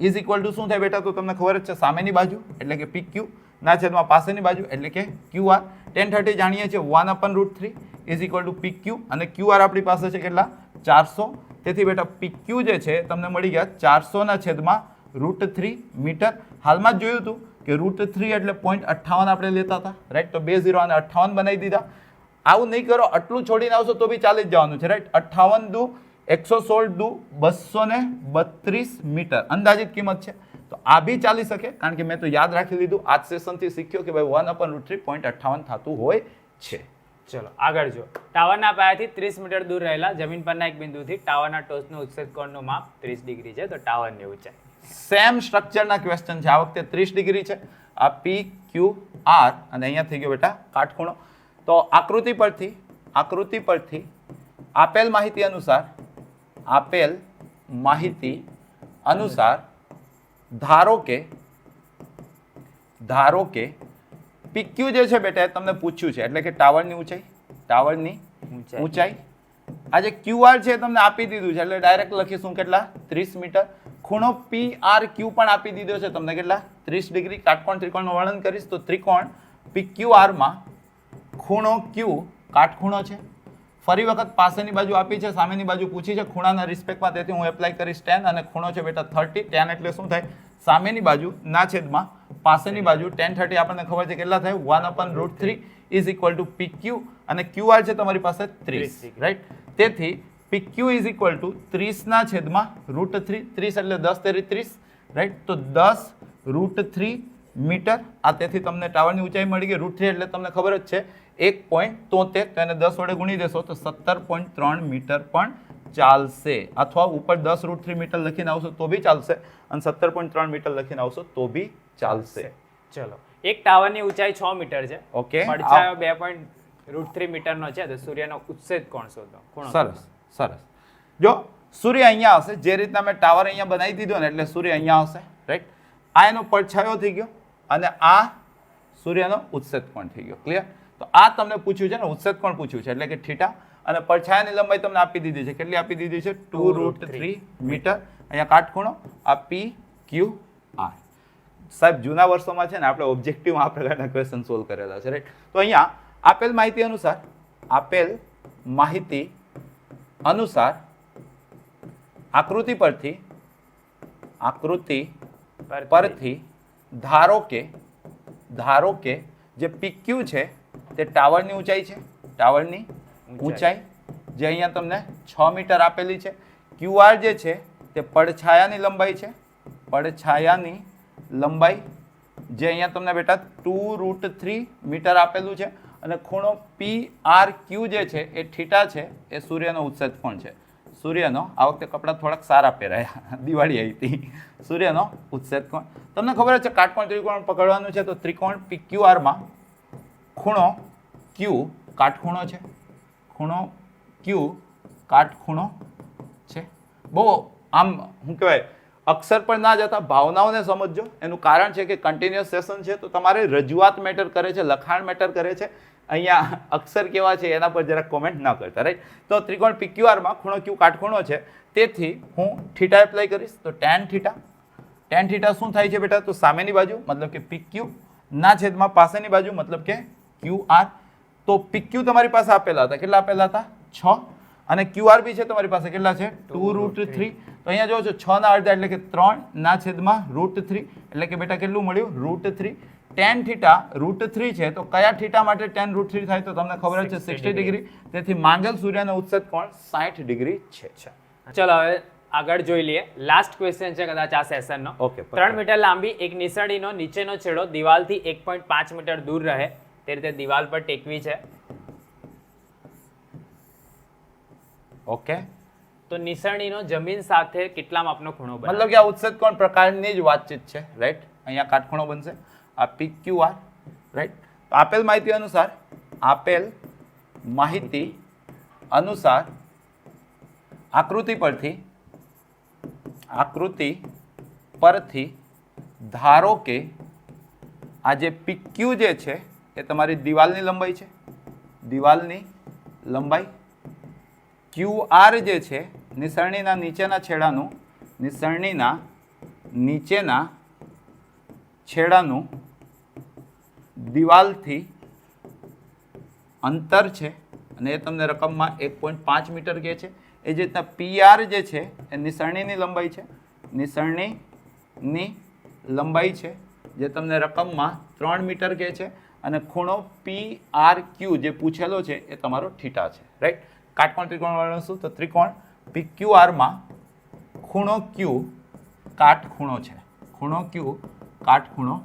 B: ઇઝ ઇક્વલ ટુ શું થાય બેટા? તો તમને ખબર જ છે, સામેની બાજુ એટલે કે PQ ના છેદમાં પાસેની બાજુ એટલે કે QR. tan 30 જાણીએ છીએ 1/√3 ઇઝ ઇક્વલ ટુ PQ અને QR આપણી પાસે છે કેટલા? 400. તેથી બેટા PQ જે છે તમને મળી ગયા 400 ના છેદમાં √3 મીટર. હાલમાં જ જોયું હતું કે √3 એટલે 0.58 આપણે લેતા હતા, રાઈટ. તો 2 0 અને 58 બનાવી દીધા. આવું નહીં કરો, આટલું છોડીને આવશો તો બી ચાલી જ જવાનું છે, રાઈટ. 58 દુ 116 દુ 232 મીટર અંદાજિત કિંમત છે. તો આ બી ચાલી શકે, કારણ કે મેં તો યાદ રાખી લીધું, આ સેશનથી શીખ્યો કે ભાઈ 1/√3 0.58 થતું હોય છે.
A: ચલો આગળ જો. ટાવરના પાયાથી 30 મીટર દૂર રહેલા જમીન પરના એક બિંદુથી ટાવરના ટોચનું ઉત્સેદ કોણનું માપ 30 ડિગ્રી છે. તો ટાવરની ઊંચાઈ
B: સેમ સ્ટ્રક્ચરના ક્વેશ્ચન છે. આ વખતે 30 ડિગ્રી છે. આ PQR અને અહીંયા થઈ ગયો બેટા કાટખૂણો. તો આકૃતિ પરથી આપેલ માહિતી અનુસાર ધારો કે PQ જે છે બેટા તમને પૂછ્યું છે એટલે કે ટાવરની ઊંચાઈ. આ જે QR છે તમને આપી દીધું છે એટલે ડાયરેક્ટ લખીશું કેટલા? 30 મીટર. ખૂણો PRQ પણ આપી દીધો છે તમને કેટલા? 30 ડિગ્રી. કાટકોણ ત્રિકોણનું વર્ણન કરીશ તો ત્રિકોણ PQR માં ખૂણો Q કાટખૂણો છે. ફરી વખત પાસેની બાજુ આપી છે, સામેની બાજુ પૂછી છે ખૂણાના રિસ્પેક્ટમાં, તેથી હું એપ્લાય કરીશ tan અને ખૂણો છે બેટા 30. tan એટલે શું થાય? સામેની બાજુ ના છેદમાં પાસેની બાજુ. tan 30 આપણને ખબર છે કેટલા થાય? 1/√3 ઇઝ ઇક્વલ ટુ PQ અને QR છે તમારી પાસે 30, રાઈટ. તેથી PQ ઇઝ ઇક્વલ ટુ 30 ના છેદમાં √3. 30 એટલે 10 તેરી 30, રાઈટ. તો 10√3 મીટર. આ તેથી તમને ટાવરની ઊંચાઈ મળી ગઈ. √3 એટલે તમને ખબર જ છે 1.73, તો એને 10 વડે ગુણી દેશો તો 17.3 મીટર પણ ચાલશે. અથવા ઉપર 10√3 મીટર લખીને આવશો તો બી ચાલશે અને 17.3 મીટર લખીને આવશો તો બી ચાલશે.
A: ચલો. એક ટાવરની ઊંચાઈ 6 મીટર છે.
B: ઓકે.
A: પડછાયો 2.√3 મીટરનો છે. તો સૂર્યનો ઉત્સેદ કોણ શોધો?
B: સરસ. જો સૂર્ય અહીંયા હશે, જે રીતના મેં ટાવર અહીંયા બનાવી દીધો ને એટલે સૂર્ય અહીંયા હશે, રાઈટ. આ એનો પડછાયો થઈ ગયો અને આ સૂર્યનો ઉત્સેદ કોણ થઈ ગયો. ક્લિયર? તો આ તમને પૂછ્યું છે ને, ઉત્સેદ કોણ પૂછ્યું છે એટલે કે થીટા. અને પડછાયાની લંબાઈ તમને આપી દીધી છે. કેટલી આપી દીધી છે? 2√3 મીટર. અહીંયા કાટખૂણો આ PQR. સાહેબ જૂના વર્ષોમાં છે ને આપણે ઓબ્જેક્ટિવમાં આ પ્રકારના ક્વેશ્ચન સોલ્વ કરેલા છે, રાઈટ. તો અહીંયા આપેલ માહિતી અનુસાર આકૃતિ પરથી ધારો કે જે PQ છે તે ટાવરની ઊંચાઈ છે, ટાવરની ઊંચાઈ જે અહીંયા તમને 6 મીટર આપેલી છે. QR જે છે તે પડછાયાની લંબાઈ છે, પડછાયાની લંબાઈ જે અહીંયા તમને બેટા 2√3 મીટર આપેલું છે. અને ખૂણો PRQ જે છે એ થીટા છે, એ સૂર્યનો ઉત્સેદ કોણ છે? સૂર્યનો, આ વખતે કપડાં થોડાક સારા પહેરાયા, દિવાળી આવી હતી. સૂર્યનો ઉત્સેદ કોણ તમને ખબર છે? કાટકોણ ત્રિકોણ પકડવાનું છે. તો ત્રિકોણ PQR માં ખૂણો Q કાટખૂણો છે, ખૂણો Q કાટખૂણો છે. બહુ આમ શું કહેવાય, અક્ષર પર ના જતા ભાવનાઓને સમજજો. એનું કારણ છે કે કન્ટિન્યુઅસ સેશન છે તો તમારે રજૂઆત મેટર કરે છે, લખાણ મેટર કરે છે. અહીંયા અક્ષર કેવા છે એના પર જરાક કોમેન્ટ ના કરતા, રાઈટ. તો ત્રિકોણ PQR માં ખૂણો Q કાટખૂણો છે, તેથી હું થીટા એપ્લાય કરીશ તો tan થીટા શું થાય છે બેટા? તો સામેની બાજુ મતલબ કે PQ ના છેદમાં પાસેની બાજુ મતલબ કે QR. તો PQ તમારી પાસે આપેલા હતા, કેટલા આપેલા હતા? 6. અને QR બી છે તમારી પાસે કેટલા છે? 2√3. તો અહીંયા જો છો 6 ના અડધા એટલે કે 3 ના છેદમાં √3 એટલે કે બેટા કેટલું મળ્યું? √3. tan થીટા √3 છે તો કયા થીટા માટે tan √3 થાય તો તમને ખબર જ છે 60 ડિગ્રી. તેથી માંગેલ સૂર્યનો ઉત્સેદ કોણ 60 ડિગ્રી છે.
A: ચલો હવે આગળ જોઈ લઈએ. લાસ્ટ ક્વેશ્ચન છે કદાચ આ સેશનનો.
B: Okay,
A: 3 મીટર લાંબી એક નિસરણીનો નીચેનો છેડો દિવાલથી 1.5 મીટર દૂર રહે તે રીતે દિવાલ પર ટેકવી છે.
B: ઓકે,
A: તો નિસરણીનો જમીન સાથે કેટલા માપનો ખૂણો બને?
B: મતલબ કે આ ઉત્સેદ કોણ પ્રકારની જ વાતચીત છે, રાઈટ. અહીંયા કાટખૂણો બનશે, આ PQR, રાઈટ. તો આપેલ માહિતી અનુસાર આકૃતિ પરથી ધારો કે આ જે PQ જે છે એ તમારી દિવાલની લંબાઈ છે, દિવાલની લંબાઈ. QR જે છે નિસરણીના નીચેના છેડાનું દિવાલથી અંતર છે અને એ તમને રકમમાં 1.5 મીટર કહે છે. એ જ રીતના PR જે છે એ નિસરણીની લંબાઈ છે, નિસરણીની લંબાઈ છે જે તમને રકમમાં 3 મીટર કહે છે. અને ખૂણો PRQ જે પૂછેલો છે એ તમારો થીટા છે, રાઈટ. કાટકોણ ત્રિકોણ વર્ણવશું તો ત્રિકોણ PQR માં ખૂણો Q કાટખૂણો છે, ખૂણો Q કાટખૂણો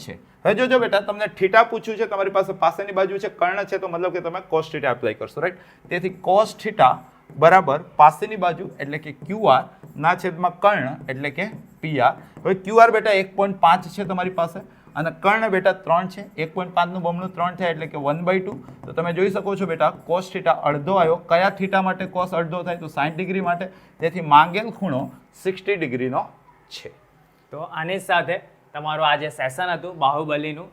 B: છે. હવે જોજો બેટા, તમને થીટા પૂછ્યું છે, તમારી પાસે પાસેની બાજુ છે કર્ણ છે, તો મતલબ કે તમે cos થીટા એપ્લાય કરશો, રાઈટ. તેથી cos થીટા બરાબર પાસેની બાજુ એટલે કે QR ના છેદમાં કર્ણ એટલે કે PR. હવે QR બેટા 1.5 છે તમારી પાસે અને કર્ણ બેટા 3 છે. 1.5 નું બમણું 3 થાય એટલે કે 1/2. તો તમે જોઈ શકો છો બેટા cos થીટા અડધો આવ્યો. કયા થીટા માટે cos અડધો થાય તો 60 ડિગ્રી માટે. તેથી માંગેલ ખૂણો 60 ડિગ્રીનો છે.
A: તો આની સાથે તમારું આ જે સેશન હતું બાહુબલીનું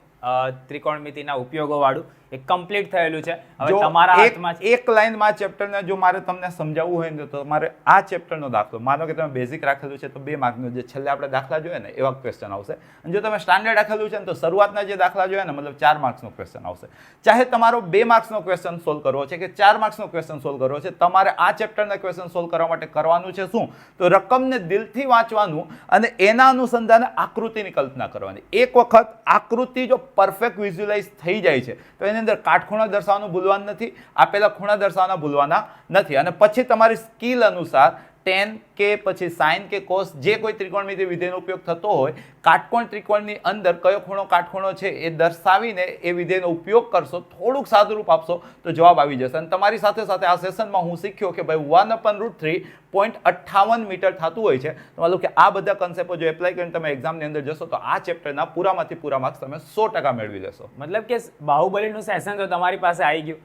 A: ત્રિકોણમિતિના ઉપયોગો વાળું એ કમ્પ્લીટ થયેલું છે. હવે તમારા હાથમાં
B: એક લાઈનમાં ચેપ્ટરને જો મારે તમને સમજાવવું હોય ને તો તમારે આ ચેપ્ટરનો દાખલો, માનો કે તમે બેઝિક રાખેલું છે તો 2 માર્કનો જે છેલ્લે આપણે દાખલા જોઈએ ને એવા ક્વેશ્ચન આવશે. અને જો તમે સ્ટાન્ડર્ડ રાખેલું છે ને તો શરૂઆતના જે દાખલા જોઈએ ને મતલબ 4 માર્ક્સનો ક્વેશ્ચન આવશે. ચાહે તમારો 2 માર્ક્સનો ક્વેશ્ચન સોલ્વ કરવો છે કે 4 માર્ક્સનો ક્વેશ્ચન સોલ્વ કરવો છે, તમારે આ ચેપ્ટરના ક્વેશ્ચન સોલ્વ કરવા માટે કરવાનું છે શું? તો રકમને દિલથી વાંચવાનું અને એના અનુસંધાને આકૃતિની કલ્પના કરવાની. એક વખત આકૃતિ જો પરફેક્ટ વિઝ્યુઅલાઇઝ થઈ જાય છે તો એની અંદર કાટખૂણો દર્શાવવાનું ભૂલવાનું નથી, આપેલા ખૂણા દર્શાવવાના ભૂલવાના નથી. અને પછી તમારી સ્કિલ અનુસાર tan કે પછી sin કે cos જે કોઈ ત્રિકોણમિતિ વિધેયનો ઉપયોગ થતો હોય, કાટકોણ ત્રિકોણની અંદર કયો ખૂણો કાટખૂણો છે એ દર્શાવીને એ વિધેયનો ઉપયોગ કરશો, થોડુંક સાદુરૂપ આપશો તો જવાબ આવી જશે. અને તમારી સાથે સાથે આ સેશનમાં હું શીખ્યો કે ભાઈ 1/√3.58 મીટર થતું હોય છે. તો મતલબ કે આ બધા કન્સેપ્ટો જો એપ્લાય કરીને તમે એક્ઝામની અંદર જશો તો આ ચેપ્ટરના પૂરામાંથી પૂરા માર્ક્સ તમે 100% મેળવી લેશો.
A: મતલબ કે બાહુબલીનું સેશન તો તમારી પાસે આવી ગયું,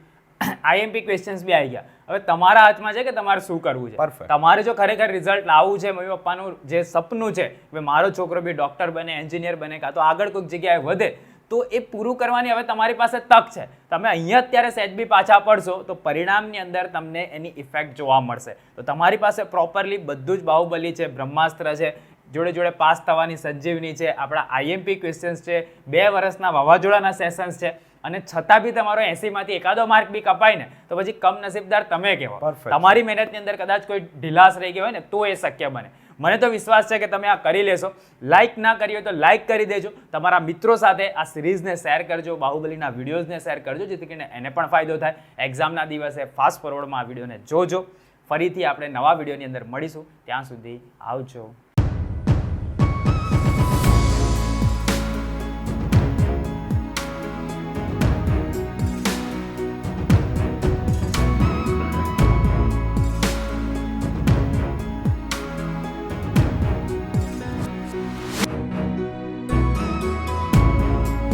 A: IMP ક્વેશ્ચન્સ બી આવી ગયા. હવે તમારા હાથમાં છે કે તમારે શું કરવું છે.
B: Perfect.
A: તમારે જો ખરેખર રિઝલ્ટ લાવવું છે, મમ્મી પપ્પાનું જે સપનું છે કે મારો છોકરો બી ડોક્ટર બને, એન્જિનિયર બને, કાં તો આગળ કોઈક જગ્યાએ વધે, તો એ પૂરું કરવાની હવે તમારી પાસે તક છે. તમે અહીંયા અત્યારે સહેજ બી પાછા પડશો તો પરિણામની અંદર તમને એની ઇફેક્ટ જોવા મળશે. તો તમારી પાસે પ્રોપરલી બધું જ બાહુબલી છે, બ્રહ્માસ્ત્ર છે, જોડે જોડે પાસ થવાની સંજીવની છે, આપણા IMP ક્વેશ્ચન્સ છે, 2 વર્ષના વાવાઝોડાના સેશન્સ છે, અને છતાં બી તમારો 80 માંથી એકાદો માર્ક બી કપાય ને તો પછી કમનસીબદાર તમે કહેવો. તમારી મહેનતની અંદર કદાચ કોઈ ઢીલાસ રહી ગયો હોય ને તો એ શક્ય બને. મને તો વિશ્વાસ છે કે તમે આ કરી લેશો. લાઇક ના કરી હોય તો લાઇક કરી દેજો, તમારા મિત્રો સાથે આ સિરીઝને શેર કરજો, બાહુબલીના વિડીયોઝને શેર કરજો, જેથી કરીને એને પણ ફાયદો થાય. એક્ઝામના દિવસે ફાસ્ટ ફોરવર્ડમાં આ વિડીયોને જોજો. ફરીથી આપણે નવા વિડીયોની અંદર મળીશું. ત્યાં સુધી આવજો.